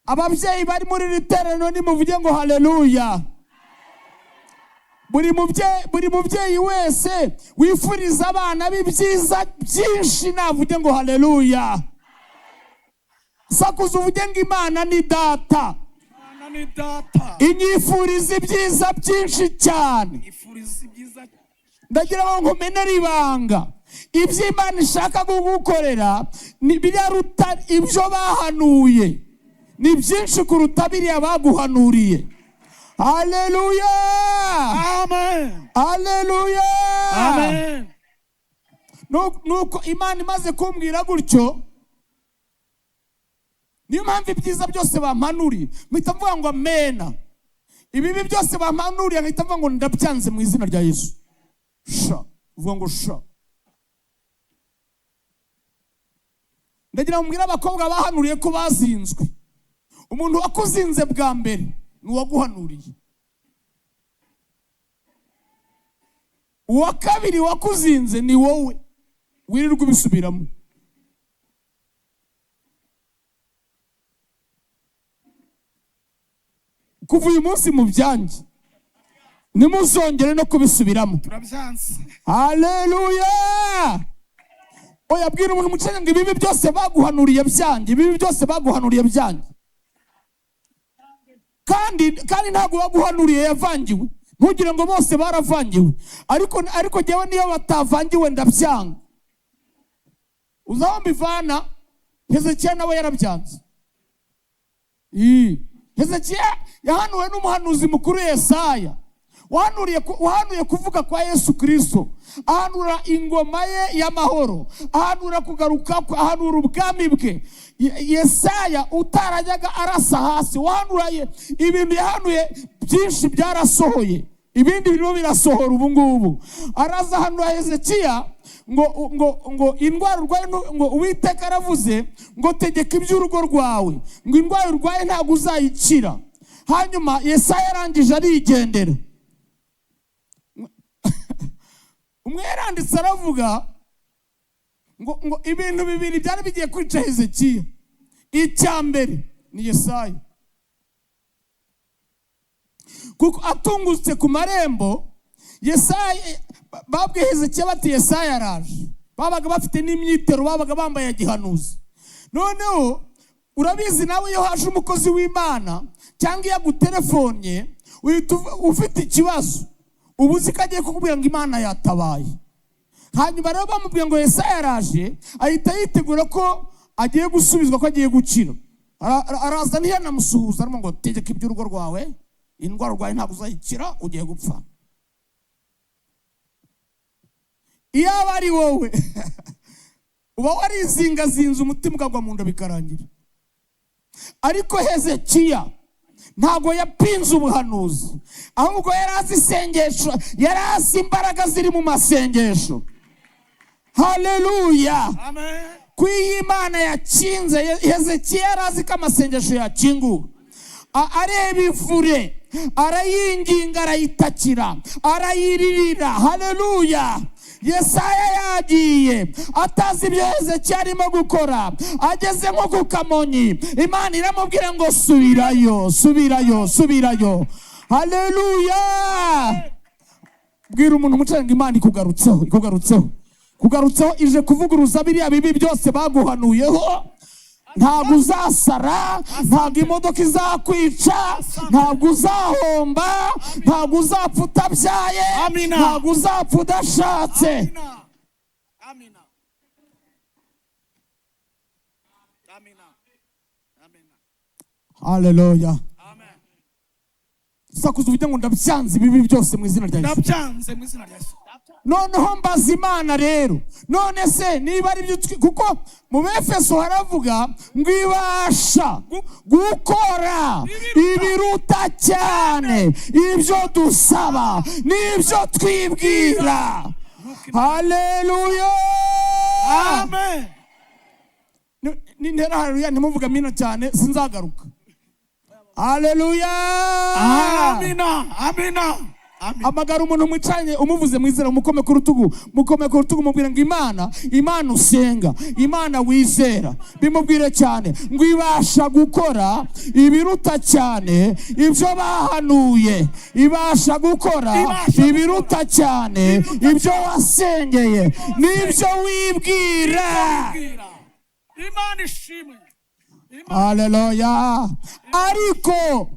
Speaker 2: Ababyeyi bari muri riterano nimuvuge ngo haleluya. Buri mubyeyi wese wifuriza abana b'ibyiza byinshi navuge ngo haleluya. Sakuza uvuge ngo Imana ni data. Inyifuriza ibyiza byinshi cyane. Ndagira ngo nkumenere ibanga. Ibyo Imana ishaka kugukorera biraruta ibyo bahanuye. Ni byinshi kuruta biriya baguhanuriye. Haleluya.
Speaker 3: Amen.
Speaker 2: Haleluya.
Speaker 3: Amen.
Speaker 2: Nuko Imana imaze kumbwira gutyo, niyo mpamvu ibyiza byose bampanuriye mpita mvuga ngo amena. Ibibi byose bampanuriye mpita mvuga ngo ndabyanze mu izina rya Yesu. Sha, uvuga ngo sha. Ndagira ngo mbwira abakobwa bahanuriye ko bazinzwe. Umuntu wakuzinze bwa mbere ni uwaguhanuriye. Uwa kabiri wakuzinze ni wowe wirirwa ubisubiramo. Kuva uyu munsi mu byanjye nimuzongere no kubisubiramo.
Speaker 3: Turabyanze.
Speaker 2: Haleluya. Oya bwira umuntu mucenge ngo ibibi byose baguhanuriye byanjye, ibibi byose baguhanuriye byanjye. Kandi ntabwo baguhanuriye yavangiwe. Ntugire ngo bose baravangiwe. Ariko jyewe niyo batavangiwe ndabyanga. Uzaho mbivana, Hezekiya nawe yarabyanze. Hezekiya yahanuwe n'umuhanuzi mukuru Yesaya. Wahanuye kuvuga kwa Yesu Kristo. Ahanura ingoma ye y'amahoro. Ahanura kugaruka, ahanura ubwami bwe. Yesaya utarajyaga arasa hasi. Wahanura ibintu yahanuye byinshi byarasohoye. Ibindi birimo birasohora ubu ngubu. Araza ahanura Hezekiya ngo indwara urwaye, ngo Uwiteka aravuze ngo tegeka iby'urugo rwawe, ngo indwara urwaye ntabwo uzayikira. Hanyuma Yesaya arangije arigendera. Umwe yaranditse aravuga ngo ibintu bibiri byari bigiye kwica Hezekiya. Icya mbere ni Yesaya, kuko atungutse ku marembo. Yesaya babwiye Hezekiya bati Yesaya araje. Babaga bafite n'imyitero, babaga bambaye gihanuzi. Noneho urabizi nawe iyo haje umukozi w'Imana cyangwa iyo agutelefonnye ufite ikibazo, ubu uzi ko agiye kukubwira ngo Imana yatabaye. Hanyuma rero bamubwiye ngo Yesaya araje, ahita yitegura ko agiye gusubizwa, ko agiye gukira. Araza ntiyanamusuhuza, arimo ngo tegeka iby'urugo rwawe, indwara urwaye ntabwo uzayikira, ugiye gupfa. Iyo aba ari wowe uba warizingazinze umutima ukagwa mu nda bikarangira. Ariko Hezekiya ntabwo yapinze ubuhanuzi, ahubwo yari azi isengesho, yari azi imbaraga ziri mu masengesho. Haleluya.
Speaker 3: Amen.
Speaker 2: Kuyi Imana yakinze, Hezekiya yari azi ko amasengesho yakingura. Areba ivure, arayinginga, arayitakira, arayiririra. Haleluya. Yesaya yagiye atazi ibyo Hezekiya arimo gukora. Ageze nko ku Kamonyi, Imana iramubwira ngo subirayo, subirayo, subirayo. Haleluya. Bwira umuntu mucenga Imana ikugarutseho, ikugarutseho, kugarutseho, ije kuvuguruza biriya bibi byose baguhanuyeho. Ntabwo uzasara, ntabwo imodoka izakwica, ntabwo uzahomba, ntabwo uzapfa utabyaye, ntabwo uzapfa udashatse.
Speaker 3: Amina. Amina. Amina.
Speaker 2: Haleluya.
Speaker 3: Amen.
Speaker 2: Sakuza uvuge ngo ndabyanze ibibi byose mu izina rya Yesu.
Speaker 3: Ndabyanze mu izina rya Yesu.
Speaker 2: Noneho mbaza Imana rero, none se niba ari byo, kuko mu Befeso haravuga ngo ibasha gukora ibiruta cyane ibyo dusaba n'ibyo twibwira. Haleluya.
Speaker 3: Amen.
Speaker 2: Nintera haleluya ntimuvuga amina cyane sinzagaruka. Haleluya.
Speaker 3: Amina. Amina.
Speaker 2: amagara umuntu mwicanye umuvuze mwizera mukome ku rutugu mubwira ngo Imana usenga, Imana wizera, bimubwire cyane ngo ibasha gukora ibiruta cyane ibyo bahanuye, ibasha gukora ibiruta cyane ibyo wasengeye n'ibyo wibwira.
Speaker 3: Imana ishimwe.
Speaker 2: Haleluya. Ariko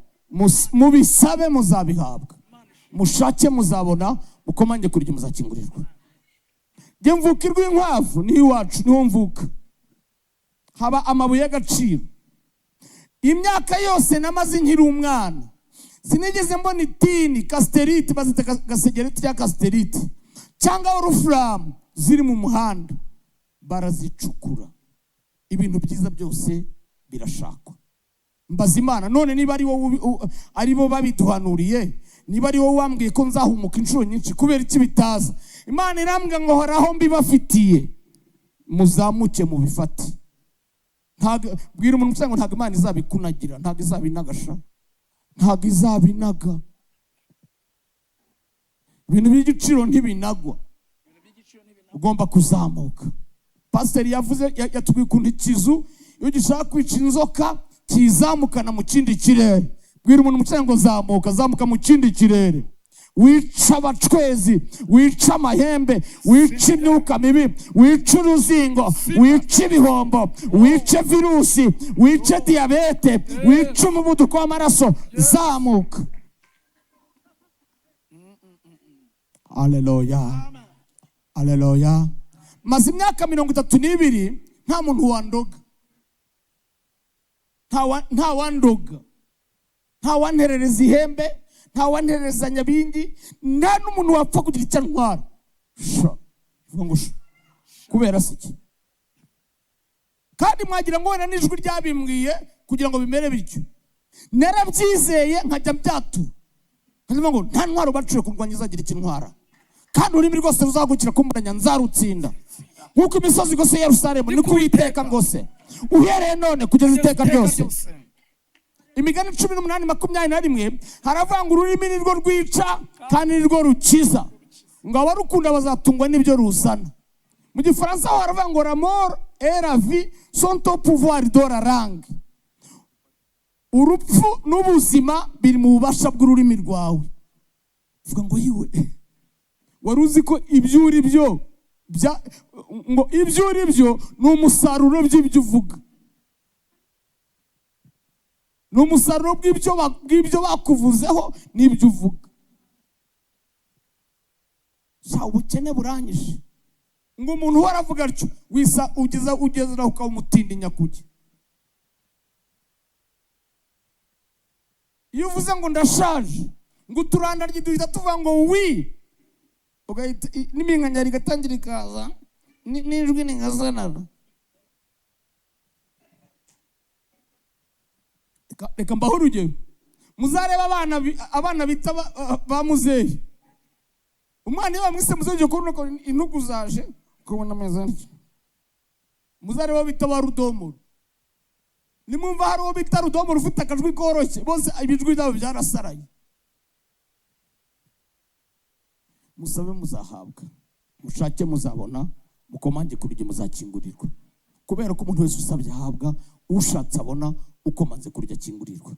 Speaker 2: mubisabe muzabihabwa, mushake muzabona, mukomange kurya muzakingurirwa. Nge mvukirwa inkwavu ni iwacu, niho mvuka, haba amabuye y'agaciro. Imyaka yose namaze nkiri umwana sinigeze mbona itini kasiterite, bazita gasegereti cyangwa kasiterite cyangwa urufuramu ziri mu muhanda. Barazicukura, ibintu byiza byose birashakwa. Mbaza Imana, none niba ari bo babiduhanuriye, niba ari wowe wambwiye ko nzahumuka inshuro nyinshi, kubera iki bitaza? Imana irambwira ngo horaho mbibafitiye, muzamuke mubifate. Bwira umuntu ngo ntabwo Imana izabikunagira, ntabwo izabinagasha, ntabwo izabinaga. Ibintu by'igiciro ntibinagwa, ugomba kuzamuka. Pasiteri yavuze, yatubwiye ukuntu ikizu iyo gishaka kwica inzoka kizamukana mu kindi kirere. Bwira umuntu ngo zamuka mu kindi kirere. Wica abacwezi, wica amahembe, wica imyuka mibi, wica uruzingo, wica ibihombo, wica virusi, wica diyabete, wica umuvuduko w'amaraso. Zamuka. Haleluya, haleluya. Maze imyaka 32 nta muntu wandoga, nta wandoga, nta wanterereza ihembe, nta wanterereza nyabingi, nta n'umuntu wapfa kugira icyo antwara. Kubera siki? Kandi mwagira ngo wenda n'ijwi ryabimbwiye kugira ngo bimere bityo. Narabyizeye nkajya byatura, nkajya ngo nta ntwaro baciye kurwanya izagira icyo intwara, kandi ururimi rwose ruzagukira kumburanya nzarutsinda. Nk'uko imisozi igose Yerusalemu niko Uwiteka ngose, uhereye none kugeza iteka ryose. Imigani 18:21 haravuga ngo ururimi nirwo rwica kandi nirwo rukiza, ngo abarukunda bazatungwa n'ibyo ruzana. Mu Gifaransa haravuga ngo la mort et la vie sont au pouvoir de la langue. Urupfu n'ubuzima biri mu bubasha bw'ururimi rwawe. Vuga ngo yiwe, wari uzi ko ibyo uri byo ni umusaruro by'ibyo uvuga, ni umusaruro bw'ibyo bakuvuzeho n'ibyo uvuga. Ubukene buranyije ngo umuntu uhora avuga atyo ugeza ukaba umutindi nyakuge. Iyo uvuze ngo ndashaje, ngo uturanda duhita tuvuga ngo wi, ugahita n'iminkanyari igatangira ikaza n'ijwi ningazanana. Reka mbaho urugero. Muzareba abana bita ba muzehe. Umwana iyo bamwise muzehe ugiye kubona intugu zaje ukabona ameza. Muzareba bita ba Rudomoro. Nimumva hari uwo bita Rudomoro ufite akajwi koroshye, bose ibijwi byabo byarasaraye. Musabe muzahabwa, mushake muzabona, mukomange kurya muzakingurirwa. Kubera ko umuntu wese usabye ahabwa, ushatse abona, ukomanze kurya akingurirwa.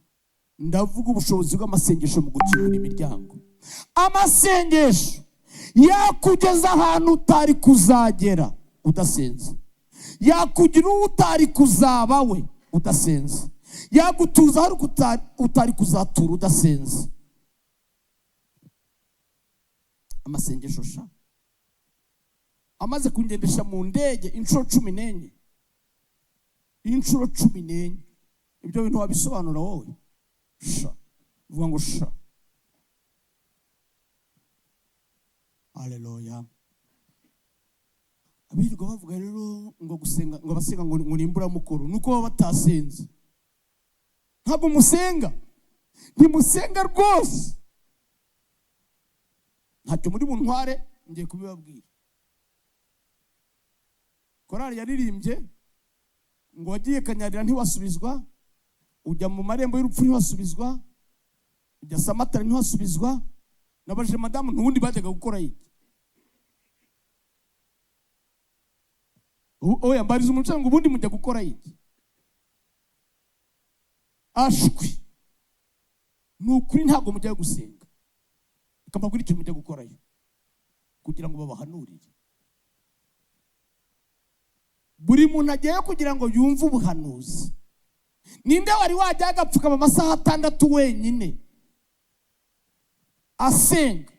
Speaker 2: Ndavuga ubushobozi bw'amasengesho mu gukingura imiryango. Amasengesho yakugeza ahantu utari kuzagera udasenze, yakugira uwo utari kuzaba we udasenze, yagutuza aho utari kuzatura udasenze. Amasengesho sha amaze kungendesha mu ndege inshuro 14. Inshuro 14. Ibyo bintu wabisobanura wowe? Sha. Vuga ngo sha. Haleluya. Abirirwa bavuga rero ngo gusenga, ngo basenga ngo nimbura mukuru, nuko baba batasenze. Ntabwo musenga, ntimusenga rwose. Ntacyo muri buntware, ngiye kubibabwira. Korali yaririmbye ngo wagiye Kanyarira ntiwasubizwa, ujya mu marembo y'urupfu ntiwasubizwa, ujya Samatara ntiwasubizwa, nabajije madamu n'ubundi bajyaga gukora iki. Oya mbariza umucamanza ngo ubundi mujya gukora iki. Ashwi ni ukuri ntabwo mujya gusenga, ikambagura icyo mujya gukorayo kugira ngo babahanurire. Buri muntu agiye kugira ngo yumve ubuhanuzi. Ninde wari wajya agapfukama amasaha 6 wenyine asenga?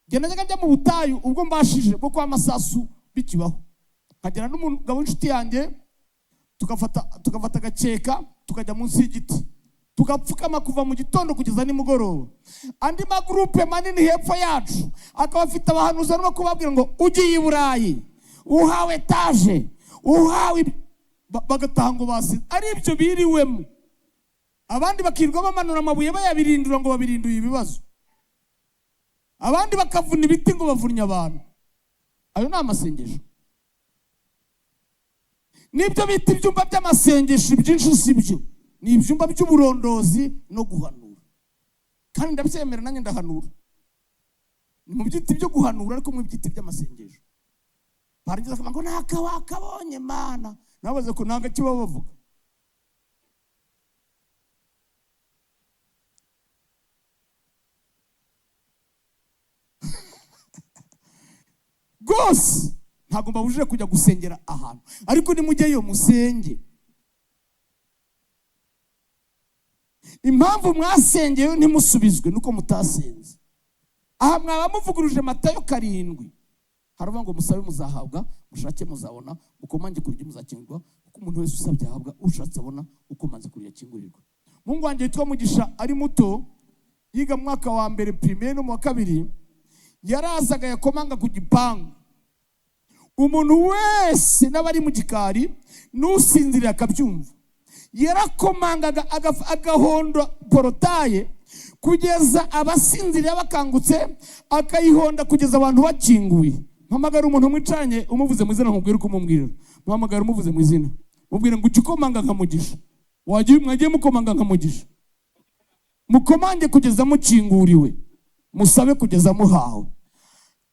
Speaker 2: Genda njya mu butayu ubwo mbashije bwo kwa masasu bikibaho, nkagera n'umugabo w'inshuti yanjye tukafata agakeka tukajya munsi y'igiti tukapfukama kuva mu gitondo kugeza nimugoroba. Andi magrupe manini hepfo yacu akaba afite abahanuzi no kubabwira ngo ugiye i Burayi uhawe etaje uhawe, bagataha ngo basi ari ibyo biriwemo. Abandi bakirwa bamanura amabuye bayabirindura ngo babirinduye ibibazo, abandi bakavuna ibiti ngo bavunnye abantu. Ayo ni amasengesho. Nibyo bita ibyumba by'amasengesho byinshi sibyo, ni ibyumba by'uburondozi no guhanura. Kandi ndabyemera nanjye ndahanura. Ni mu byiti byo guhanura ariko mu byiti by'amasengesho. Barangiza akavuga ngo naka wakabonye Mana, nabaze ko nanga kiba bavuga. Gose ntabwo mbabujije kujya gusengera ahantu, ariko nimujyeyo musenge. Impamvu mwasengeyo ntimusubizwe nuko mutasenze. Aha mwaba muvuguruje Matayo 7, haravuga ngo musabe muzahabwa, mushake muzabona, mukomange kurya muzakingurwa, kuko umuntu wese usabye ahabwa, ushatse abona, ukomanze kurya akingurirwa. Mungu wanjye yitwa Mugisha ari muto, yiga mu mwaka wa mbere primaire no mu wa kabiri, yarazaga yakomanga ku gipangu. Umuntu wese n'abari mu gikari n'usinziriye akabyumva, yarakomangaga agahonda porotaye kugeza abasinziriye bakangutse, akayihonda kugeza abantu bakinguye. Mpamagara umuntu mwicanye umuvuze mu izina nkubwira uko mumubwira. Mpamagara umuvuze mu izina mubwira ngo ukikomanga nka Mugisha. Mwagiye mukomanga nka Mugisha, mukomange kugeza mukinguriwe, musabe kugeza muhawe.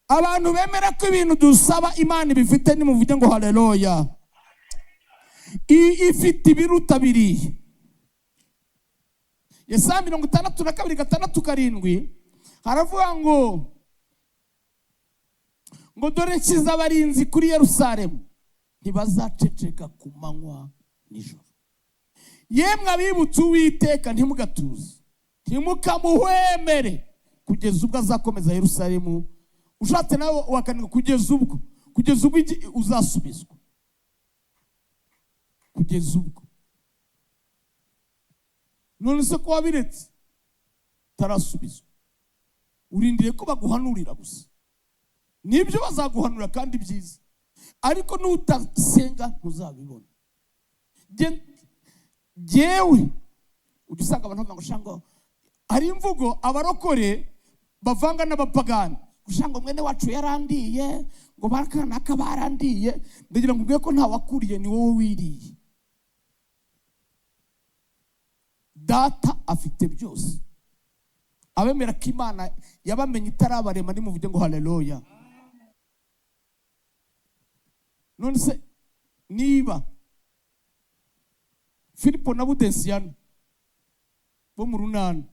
Speaker 2: Abantu bemera ko ibintu dusaba Imana bifite nimuvuge ngo haleluya. Ifite ibiruta biriya. Yesaya 62:6-7 haravuga ngo dore nshyize abarinzi kuri Yerusalemu, ntibazaceceka ku manywa nijoro. Yemwe abibutse Uwiteka ntimugatuze, ntimukamuhwemere kugeza ubwo azakomeza Yerusalemu. Ushatse nawe wakanirwa kugeza ubwo uzasubizwa. Kugeza ubwo. None se ko wabiretse tarasubizwa, urindiriye ko baguhanurira gusa. Nibyo bazaguhanura kandi byiza, ariko nutasenga ntuzabibona. Jewe ugisanga abantu bavuga ngo shango hari imvugo abarokore bavanga n'abapagani. Ushango mwene wacu yarandiye, ngo barakana kabarandiye, ndagira ngo ubwiye ko nta wakuriye ni wowe wiriye. Data afite byose. Abemera ko Imana yabamenye itarabarema nimuvuge ngo haleluya. None se niba Filipo na Budensiyano bo mu runana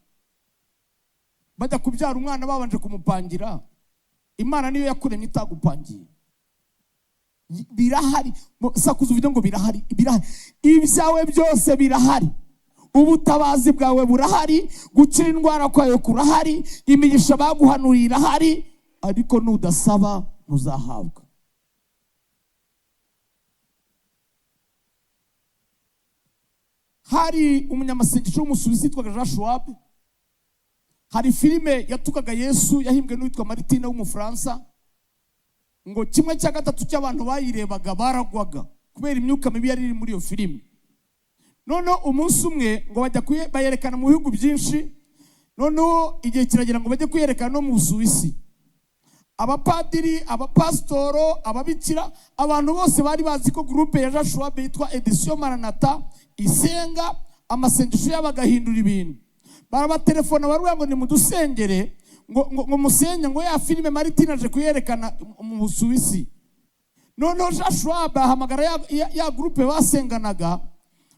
Speaker 2: bajya kubyara umwana babanje kumupangira, Imana niyo yakuremye itagupangiye. Birahari, sakuza uvuge ngo birahari. Ibyawe byose birahari. Ubutabazi bwawe burahari, gukira indwara kwawe kurahari, imigisha baguhanuriye irahari, ariko nudasaba ntuzahabwa. Hari umunyamasengesho w'umusubizi witwaga Jean Schwab. Hari filime yatukaga Yesu yahimbwe n'uwitwa Martine w'umufaransa, ngo 1/3 cy'abantu bayirebaga baragwaga kubera imyuka mibi yari iri muri iyo filime. None umunsi umwe ngo bajya bayerekana mu bihugu byinshi, none igihe kiragera ngo bajye kuyerekana no mu Busuwisi. Abapadiri, abapastoro, ababikira, abantu bose bari bazi ko groupe ya Jean Schwab yitwa Edition Maranatha isenga amasengesho y'abagahindura ibintu. Barabatelefona baruvuga ngo ni mudusengere ngo musenya ngo ya filime Martin aje kuyerekana mu Busuwisi. Noneho Joshua bahamagara ya groupe basenganaga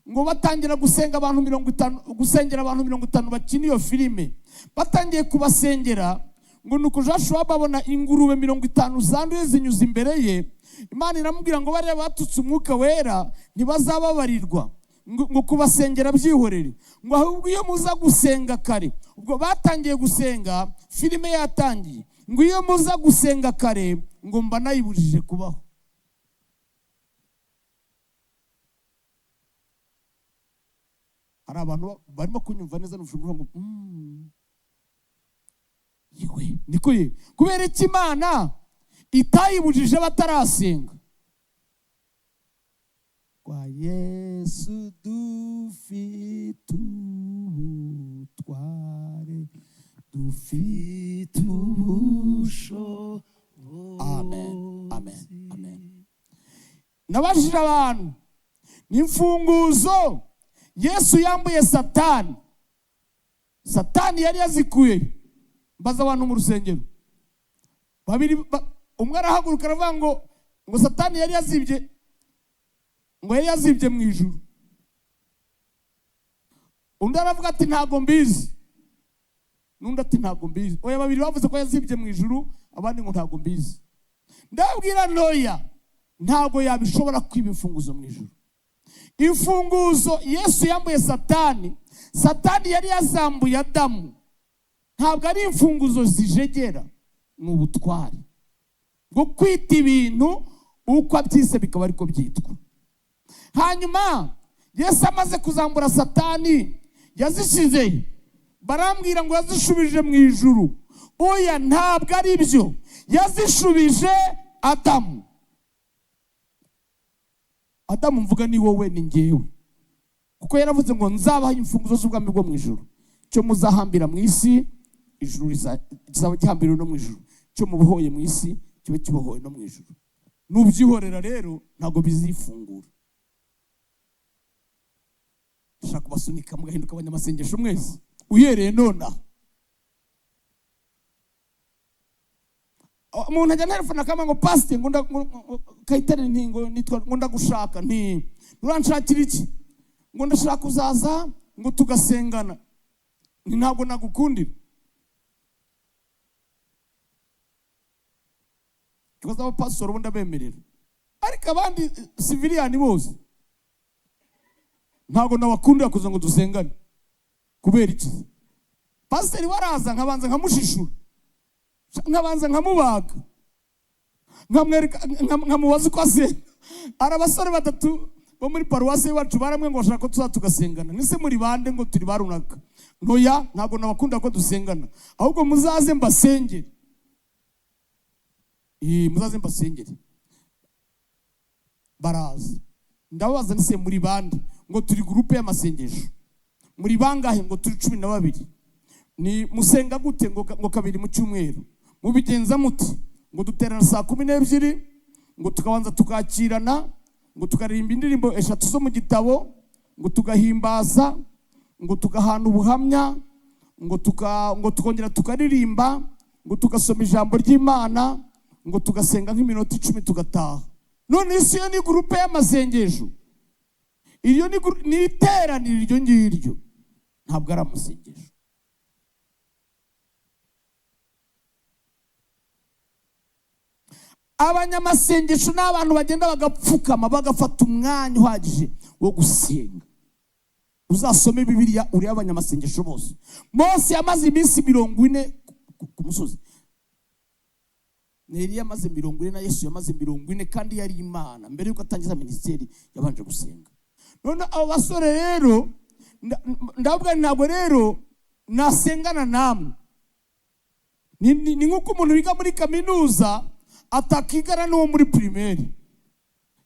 Speaker 2: ngo batangira gusenga abantu 50, gusengera abantu 50 bakina iyo filime. Batangiye kubasengera ngo nuko Joshua babona ingurube 50 zanduye zinyuze imbere ye. Imana iramubwira ngo bariya batutse umwuka wera ntibazababarirwa, ngo kubasengera byihorere, ngo ahubwo iyo muza gusenga kare. Ubwo batangiye gusenga, filime yatangiye, ngo iyo muza gusenga kare ngo mba nayibujije kubaho. Hari abantu barimo kunyumva neza n'uvuga ngo yewe niko ye, kubera iki Imana itayibujije batarasenga. Kwa Yesu dufite ubutware, dufite ubushobozi. Amen, amen, amen. Nabajije abantu n'imfunguzo Yesu yambuye Satani. Satani yari yazikuye. Mbaza abantu mu rusengero babiri, umwe arahaguruka aravuga ngo Satani yari yazibye, ngo yari yazibye mu ijuru. Undi aravuga ati ntago mbizi, n'undi ati ntago mbizi. Oya, babiri bavuze ko yazibye mu ijuru, abandi ngo ntago mbizi. Ndabwira noya ntago yabishobora kwiba imfunguzo mu ijuru. Imfunguzo Yesu yambuye Satani, Satani yari yazambuye Adamu. Ntabwo ari imfunguzo zijegera, ni ubutwari bwo kwita ibintu uko abyise bikaba ariko byitwa. Hanyuma Yesu amaze kuzambura Satani yazishize, barambwira ngo yazishubije mu ijuru. Oya, ntabwo ari byo, yazishubije Adamu. Adamu mvuga ni wowe ni ngewe, kuko yaravuze ngo nzabaha imfunguzo z'ubwami bwo mu ijuru. Cyo muzahambira mu isi, ijuru rizaba gihambiriwe no mu ijuru. Cyo mubohoye mu isi, kibe kibohoye no mu ijuru. Nubyihorera rero ntago bizifungura. Shaka kubasunika mugahinduka abanyamasengesho mwese uhereye nona. Umuntu ajya telefone akama ngo pastor ngo Kayitare ntingo nitwa ngo ndagushaka nti uranshakira iki, ngo ndashaka uzaza ngo tugasengana. Ni ntabwo nagukundira. Kibaza aba pastor ubundi abemerera, ariko abandi civilian bose ntabwo nabakundira kuza ngo dusengane. Kubera iki? Pastor waraza nkabanza nkamushishura, nkabanza nkamubaga, nkamubaza uko asenga. Ari abasore batatu bo muri paruwasi yacu baramwe ngo bashaka ko tuza tugasengana. Nise muri bande ngo turi barunaka. Noya, ntabwo nabakundira ko dusengana, ahubwo muzaze mbasengere. Muzaze mbasengere. Baraza. Ndababaza nise muri bande ngo turi groupe y'amasengesho. Muri bangahe ngo turi 12. Ni musenga gute ngo kabiri mu cyumweru. Mubigenza muti ngo duterana saa 12 ngo tukabanza tukakirana ngo tukaririmba indirimbo 3 zo mu gitabo ngo tugahimbaza ngo tugahana ubuhamya ngo tukongera tukaririmba ngo tugasoma ijambo ry'Imana ngo tugasenga nk'iminota 10 tugataha. None isi yo ni groupe y'amasengesho. Iyo ni iteraniro iryo ngiryo, ntabwo ari amasengesho. Abanyamasengesho n'abantu bagenda bagapfukama bagafata umwanya uhagije wo gusenga. Uzasome Bibiliya uri abanyamasengesho bose. Mose yamaze iminsi 40 ku musozi. Eliya yamaze 40 na Yesu yamaze 40, kandi yari Imana. Mbere yuko atangiza ministeri yabanje gusenga. None abo basore rero ndavuga ntabwo rero nasengana namwe. Ni nkuko umuntu wiga muri kaminuza atakigana n'uwo muri primaire.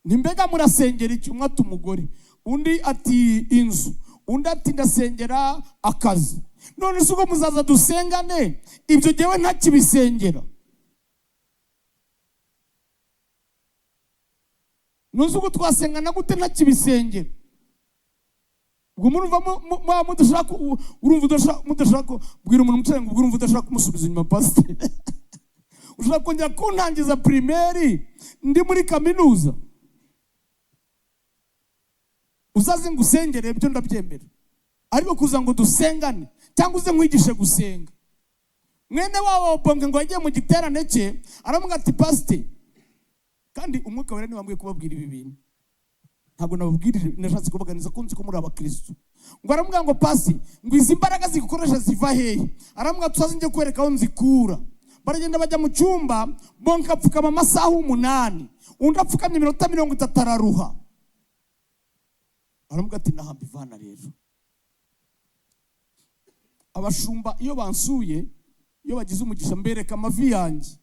Speaker 2: Nimbega murasengera iki? Umwe ati umugore, undi ati inzu, undi ati ndasengera akazi. None suko muzaza dusengane ibyo jewe ntakibisengera. Nuzuko twasengana gute ntakibisengera? Umurumva mudashaka urumva mudashaka bwira umuntu mucenga urumva udashaka kumusubiza inyuma pastor. Ushaka kongera kuntangiza primaire ndi muri kaminuza. Uzaze ngusengere ibyo ndabyemera. Ariko kuza ngo dusengane cyangwa uze nkwigishe gusenga. Mwene wabo bonge ngo yagiye mu giterane cye aramuga ati pastor, kandi umwuka wera nibambwiye kubabwira ibi bintu. Ntabwo nababwirije, nashatse kubaganiza ko nzi ko muri abakristo. Ngo aramuga ngo pastor, ngo izi mbaraga zigukoresha ziva hehe? Aramuga tuzaze nje kwereka aho nzikura. Baragenda bajya mu cyumba, bonka apfukama amasaha 8, undi apfukamye iminota 30 araruha. Aramuga ati nahamba ivana rero. Abashumba iyo bansuye, iyo bagize umugisha mbereka amavi yanjye.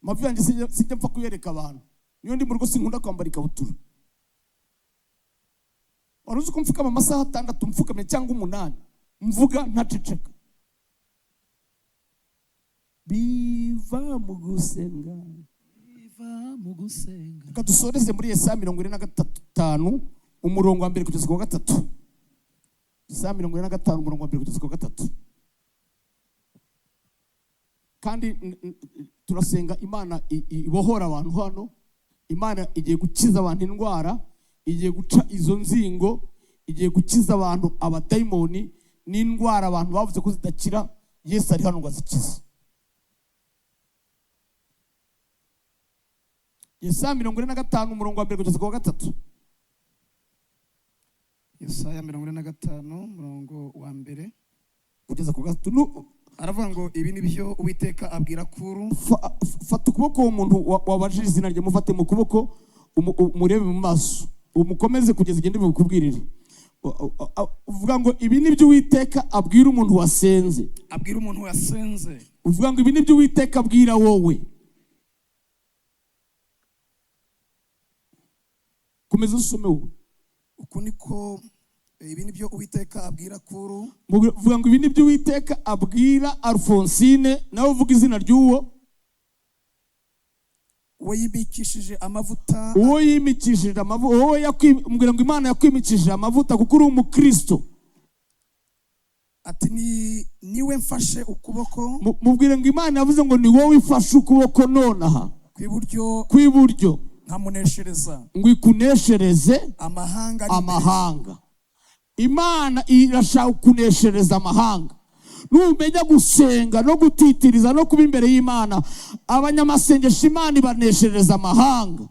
Speaker 2: Amavi yanjye sijya mpfa kuyereka abantu. Niyo ndi mu rugo sinkunda kwambara ikabutura. Waruzi ko mfukama amasaha 6 mfukamye cyangwa 8, mvuga ntaceceka. Biva mu gusenga. Reka dusoreze muri Yesaya 45 umurongo wa 1 kugeza ku 3. Yesaya 45 umurongo wa 1 kugeza ku 3. Kandi turasenga Imana ibohora abantu hano. Imana igiye gukiza abantu indwara, igiye guca izo nzingo, igiye gukiza abantu abadayimoni n'indwara abantu bavuze ko zidakira. Yesu ari hano ngo azikize. Yesaya 45 umurongo wa 1 kugeza ku 3.
Speaker 3: Yesaya 45 umurongo wa 1
Speaker 2: kugeza ku 3.
Speaker 3: Aravuga ngo ibi ni byo Uwiteka abwira Kuru.
Speaker 2: Fata ukuboko umuntu wabajije izina rye, mufate mu kuboko umurebe mu maso, umukomeze kugeza igende bikubwirire. Uvuga ngo ibi ni byo Uwiteka abwira umuntu wasenze.
Speaker 3: Abwira umuntu wasenze.
Speaker 2: Uvuga ngo ibi ni byo Uwiteka abwira wowe. Komeza usome wowe.
Speaker 3: Uku niko ibi ni byo Uwiteka abwira Kuru.
Speaker 2: Uvuga ngo ibi ni byo Uwiteka abwira Alphonsine, nawe uvuga izina ry'uwo.
Speaker 3: Uwo yimikishije amavuta.
Speaker 2: Uwo yimikishije amavuta. Uwo yakwimubwira ngo Imana yakwimikishije amavuta kuko uri umukristo.
Speaker 3: Ati niwe mfashe ukuboko.
Speaker 2: Mubwire ngo Imana yavuze ngo ni wowe ifashe ukuboko nonaha. Kwiburyo.
Speaker 3: Nkamuneshereza.
Speaker 2: Ngo ikuneshereze
Speaker 3: amahanga.
Speaker 2: Imana irashaka kuneshereza amahanga. Numenya gusenga no gutitiriza no kuba imbere y'Imana, abanyamasengesho Imana ibaneshereza amahanga.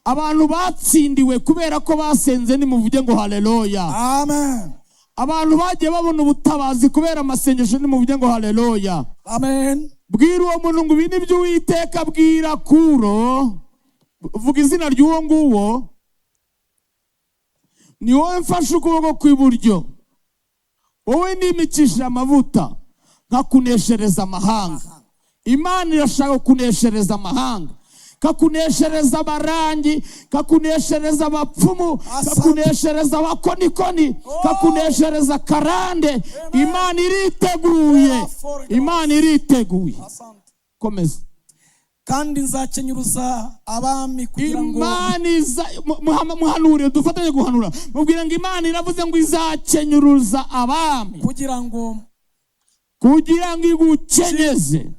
Speaker 2: Abantu batsindiwe kubera ko basenze, nimuvuge ngo haleluya.
Speaker 3: Amen.
Speaker 2: Abantu bagiye babona ubutabazi kubera amasengesho, nimuvuge ngo haleluya.
Speaker 3: Amen.
Speaker 2: Bwira uwo muntu ngo ibi ni byo Uwiteka abwira Kuro. Vuga izina ry'uwo nguwo. Ni wowe mfashe ukuboko kw'iburyo, wowe nimikishije amavuta nkakuneshereza amahanga. Imana irashaka kuneshereza amahanga, kakuneshereza abarangi, kakuneshereza abapfumu, kakuneshereza abakonikoni, kakuneshereza karande. Imana iriteguye. Imana iriteguye. Komeza.
Speaker 3: Kandi nzakenyuruza abami kugira ngo
Speaker 2: muhanure, dufatanye guhanura. Mubwira ngo Imana iravuze ngo izakenyuruza abami
Speaker 3: kugira ngo
Speaker 2: igukenyeze.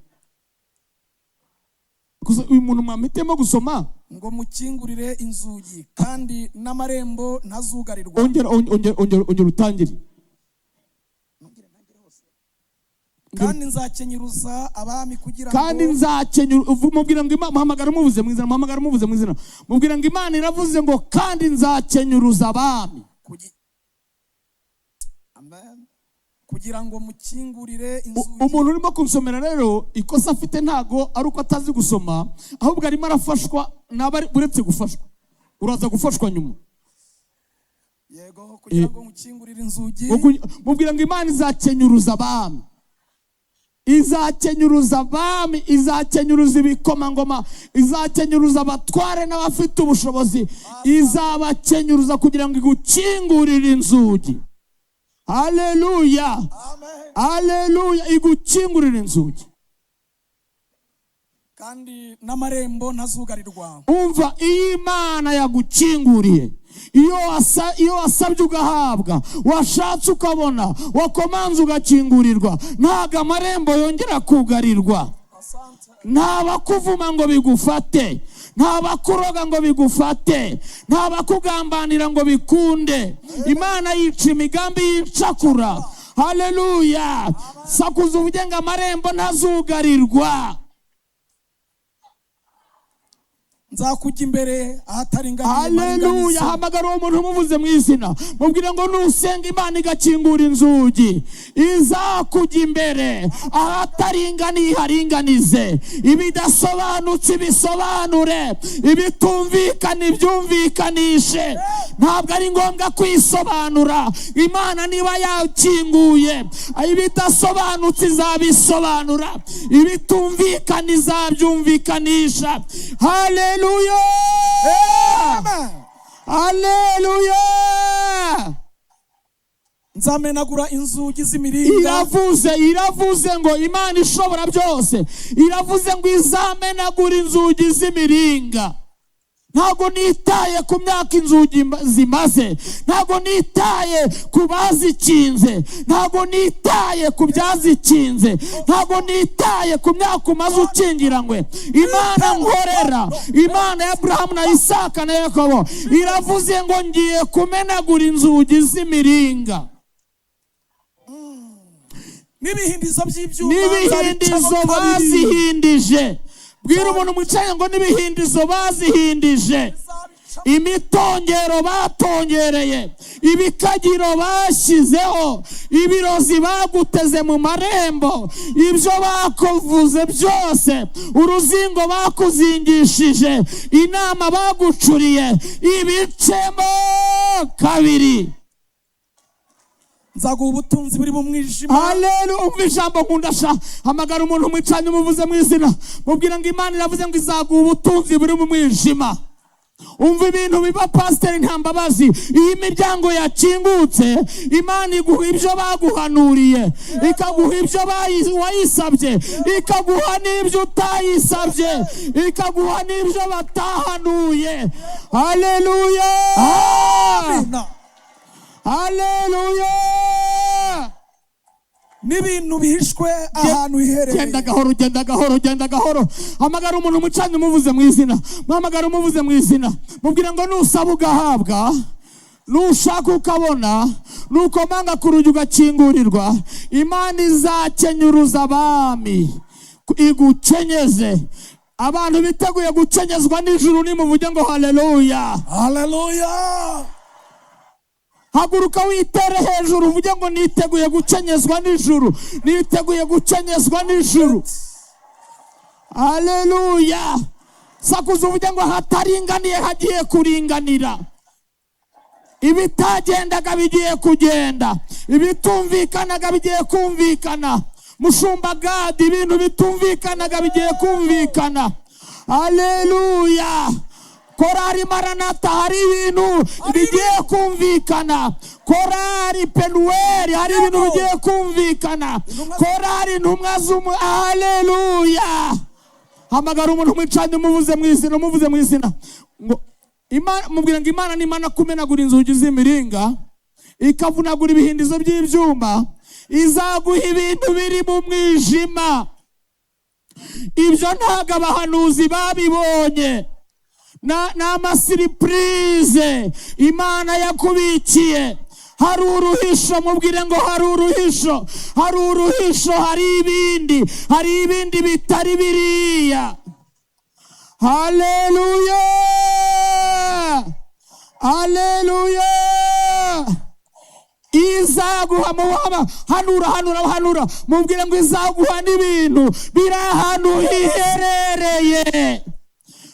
Speaker 2: Uyu muntu mwamitemo gusoma
Speaker 3: ngo mukingurire inzugi kandi n'amarembo ntazugarirwa.
Speaker 2: Ongera utangire.
Speaker 3: Kandi nzakenyuruza abami kugira ngo
Speaker 2: kandi mubwira ngo Imana muhamagara muvuze mu izina. Mubwira ngo Imana iravuze ngo kandi nzakenyuruza abami.
Speaker 3: Amen. Kugira ngo mukingurire inzugi.
Speaker 2: Umuntu urimo kunsomera rero ikosa afite ntago ari uko atazi gusoma, ahubwo arimo arafashwa n'abari uretse gufashwa. Uraza gufashwa nyuma.
Speaker 3: Yego, kugira ngo mukingurire inzugi.
Speaker 2: Mubwira ngo Imana izakenyuruza abami. Izakenyuruza abami, izakenyuruza ibikomangoma, izakenyuruza abatware n'abafite ubushobozi, izabakenyuruza kugira ngo igukingurire inzugi. Haleluya. Haleluya. Igukingurire inzugi.
Speaker 3: Kandi n'amarembo ntazugarirwa.
Speaker 2: Umva, iyo Imana yagukinguriye iyo wasabye ugahabwa, washatse ukabona, wakomanze ugakingurirwa, ntago amarembo yongera kugarirwa. Nta bakuvuma ngo bigufate, nta bakuroga ngo bigufate, nta bakugambanira ngo bikunde. Imana yica imigambi y'icakura. Haleluya. Sakuza uvuge ngo amarembo ntazugarirwa.
Speaker 3: Nzakujya imbere ahataringaniye.
Speaker 2: Haleluya. Hamagara uwo muntu umuvuze mu izina, mubwire ngo nusenga Imana igakingura inzugi, izakujya imbere ahataringaniye haringanize, ibidasobanutse bisobanure, ibitumvikana ibyumvikanishe. Ntabwo ari ngombwa kwisobanura. Imana niba yakinguye, ibidasobanutse izabisobanura, ibitumvikana izabyumvikanisha. Haleluya. Amen. Haleluya.
Speaker 3: Nzamenagura inzugi z'imiringa.
Speaker 2: Iravuze ngo Imana ishobora byose, iravuze ngo izamenagura inzugi z'imiringa. Ntago nitaye ku myaka inzugi zimaze, ntago nitaye ku bazikinze, ntago nitaye ku byazikinze, ntago nitaye ku myaka umaze ukingiranywe. Imana nkorera, Imana ya Abrahamu na Isaka na Yakobo, iravuze ngo ngiye kumenagura inzugi z'imiringa.
Speaker 3: N'ibihindizo by'ibyuma,
Speaker 2: n'ibihindizo bazihindije. Bwira umuntu mwicaye ngo n'ibihindizo bazihindije, imitongero batongereye, ibikagiro bashyizeho, ibirozi baguteze mu marembo, ibyo bakuvuze byose, uruzingo bakuzingishije, inama bagucuriye, ibicemo kabiri.
Speaker 3: Nzaguha ubutunzi buri mu mwijima.
Speaker 2: Haleluya. Umva ijambo nkunda sha. Hamagara umuntu mwicanye umuvuze mu izina, mubwira ngo Imana iravuze ngo izaguha ubutunzi buri mu mwijima. Umva ibintu biba pasiteri Ntambabazi. Iyi miryango yakingutse, Imana iguha ibyo baguhanuriye, ikaguha ibyo wayisabye, ikaguha n'ibyo utayisabye, ikaguha n'ibyo batahanuye. Haleluya.
Speaker 3: Amen.
Speaker 2: Haleluya.
Speaker 3: N'ibintu bihishwe ahantu hiherereye.
Speaker 2: Genda gahoro. Hamagara umuntu mucanye umuvuze mu izina, muhamagara umuvuze mu izina, mubwira ngo nusaba ugahabwa, nushaka ukabona, nukomanga ku rugi ugakingurirwa. Imana izakenyuruza abami igukenyeze. Abantu biteguye gukenyezwa n'ijuru nimuvuge ngo haleluya.
Speaker 3: Haleluya.
Speaker 2: Haguruka witere hejuru uvuge ngo niteguye gukenyezwa n'ijuru, niteguye gukenyezwa n'ijuru. Haleluya. Sakuza uvuge ngo hataringaniye hagiye kuringanira, ibitagendaga bigiye kugenda, ibitumvikanaga bigiye kumvikana. Mushumba Gadi, ibintu bitumvikanaga bigiye kumvikana. Haleluya. Korari Maranatha, hari ibintu bigiye kumvikana. Korari Penueli, hari ibintu bigiye kumvikana. Korari Ntumwa z'Umwami. Haleluya. Hamagara umuntu mwicanye umuvuze mu izina, umuvuze mu izina. Imana, mubwira ngo Imana ni Imana kumenagura inzugi z'imiringa, ikavunagura ibihindizo by'ibyuma, izaguha ibintu biri mu mwijima. Ibyo ntago abahanuzi babibonye. N'amasiripurize Imana yakubikiye. Hari uruhisho, mubwire ngo hari uruhisho, hari uruhisho, hari ibindi bitari biriya. Haleluya. Haleluya. Izaguha muhama, hanura, mubwire ngo izaguha n'ibintu biri ahantu hiherereye.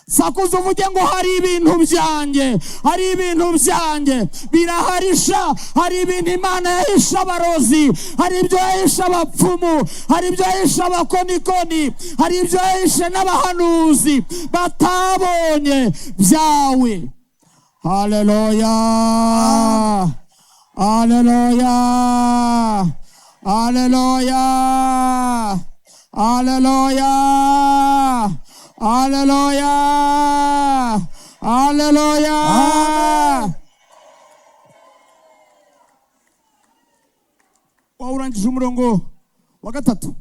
Speaker 2: Sakuza uvuge ngo hari ibintu byanjye biraharisha. Hari ibintu Imana yahisha abarozi, hari ibyo yahisha abapfumu, hari ibyo yahisha abakonikoni, hari ibyo yahisha n'abahanuzi batabonye byawe. Haleluya. Haleluya. Haleluya. Haleluya. Haleluya. Haleluya. turangije umurongo wa 3.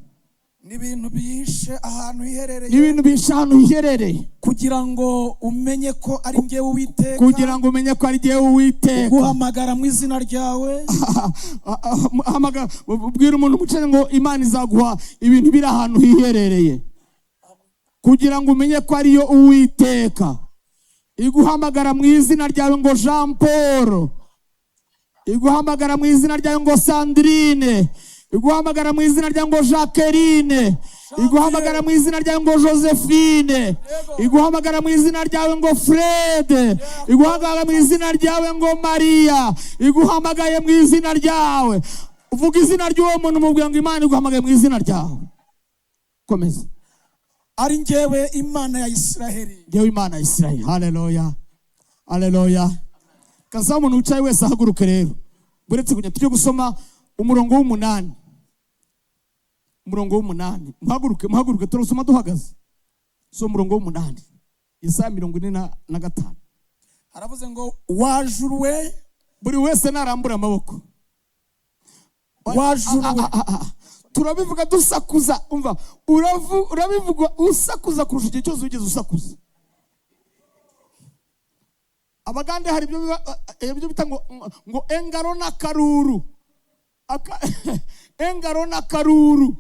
Speaker 3: n'ibintu bihishe ahantu hiherereye,
Speaker 2: n'ibintu bihishe ahantu hiherereye,
Speaker 3: kugira ngo umenye ko ari njyewe Uwiteka,
Speaker 2: kugira ngo umenye ko ari njyewe Uwiteka,
Speaker 3: guhamagara mu izina ryawe.
Speaker 2: Ubwira umuntu umucanye ngo Imana izaguha ibintu biri ahantu hiherereye, kugira ngo umenye ko ariyo Uwiteka. Iguhamagara mu izina ryawe ngo Jean Paul, iguhamagara mu izina ryawe ngo Sandrine, iguhamagara mu izina ryawe ngo Jacqueline, iguhamagara mu izina ryawe ngo Josephine, iguhamagara mu izina ryawe ngo Fred, iguhamagara mu izina ryawe ngo Maria, iguhamagaye mu izina ryawe. Uvuga izina ry'uwo muntu mubwira ngo Imana iguhamagaye mu izina ryawe. Komeza.
Speaker 3: Ari njyewe Imana ya Isiraheli,
Speaker 2: njyewe Imana ya Isiraheli. Haleluya, haleluya. Kaza umuntu ucaye wese ahaguruke rero, buretse kujya tujye gusoma umurongo w'8. Umurongo w'8, muhaguruke turasoma duhagaze. So umurongo w'8, Yesaya 45.
Speaker 3: haravuze ngo wajuruwe,
Speaker 2: buri wese narambura amaboko.
Speaker 3: wajuruwe.
Speaker 2: Turabivuga dusakuza, umva, urabivuga usakuza kurusha igihe cyose ugeze usakuza. Abagande hari ibyo bita ngo engaro na karuru. Engaro na karuru.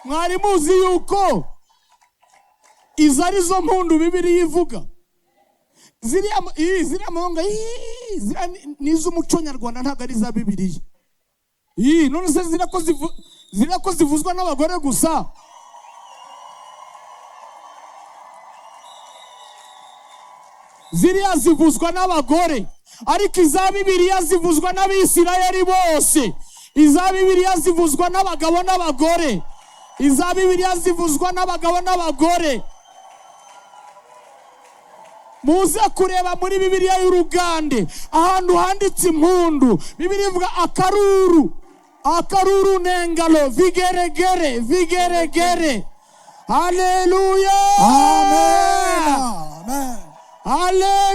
Speaker 2: Mwari muzi yuko izari zo mpundu Bibiliya ivuga. Ziriya mahanga n'iz'umuco nyarwanda ntabwo ari za Bibiliya. None se ziriya ko zivuzwa n'abagore gusa. Ziriya zivuzwa n'abagore, ariko iza Bibiliya zivuzwa n'Abisirayeli bose. Iza Bibiliya zivuzwa n'abagabo n'abagore. Iza Bibiliya zivuzwa n'abagabo n'abagore. Muze kureba muri Bibiliya y'Urugande ahantu handitse impundu, Bibiliya ivuga akaruru. Akaruru nengalo, vigeregere, Haleluya,
Speaker 3: amen, amen,
Speaker 2: haleluya.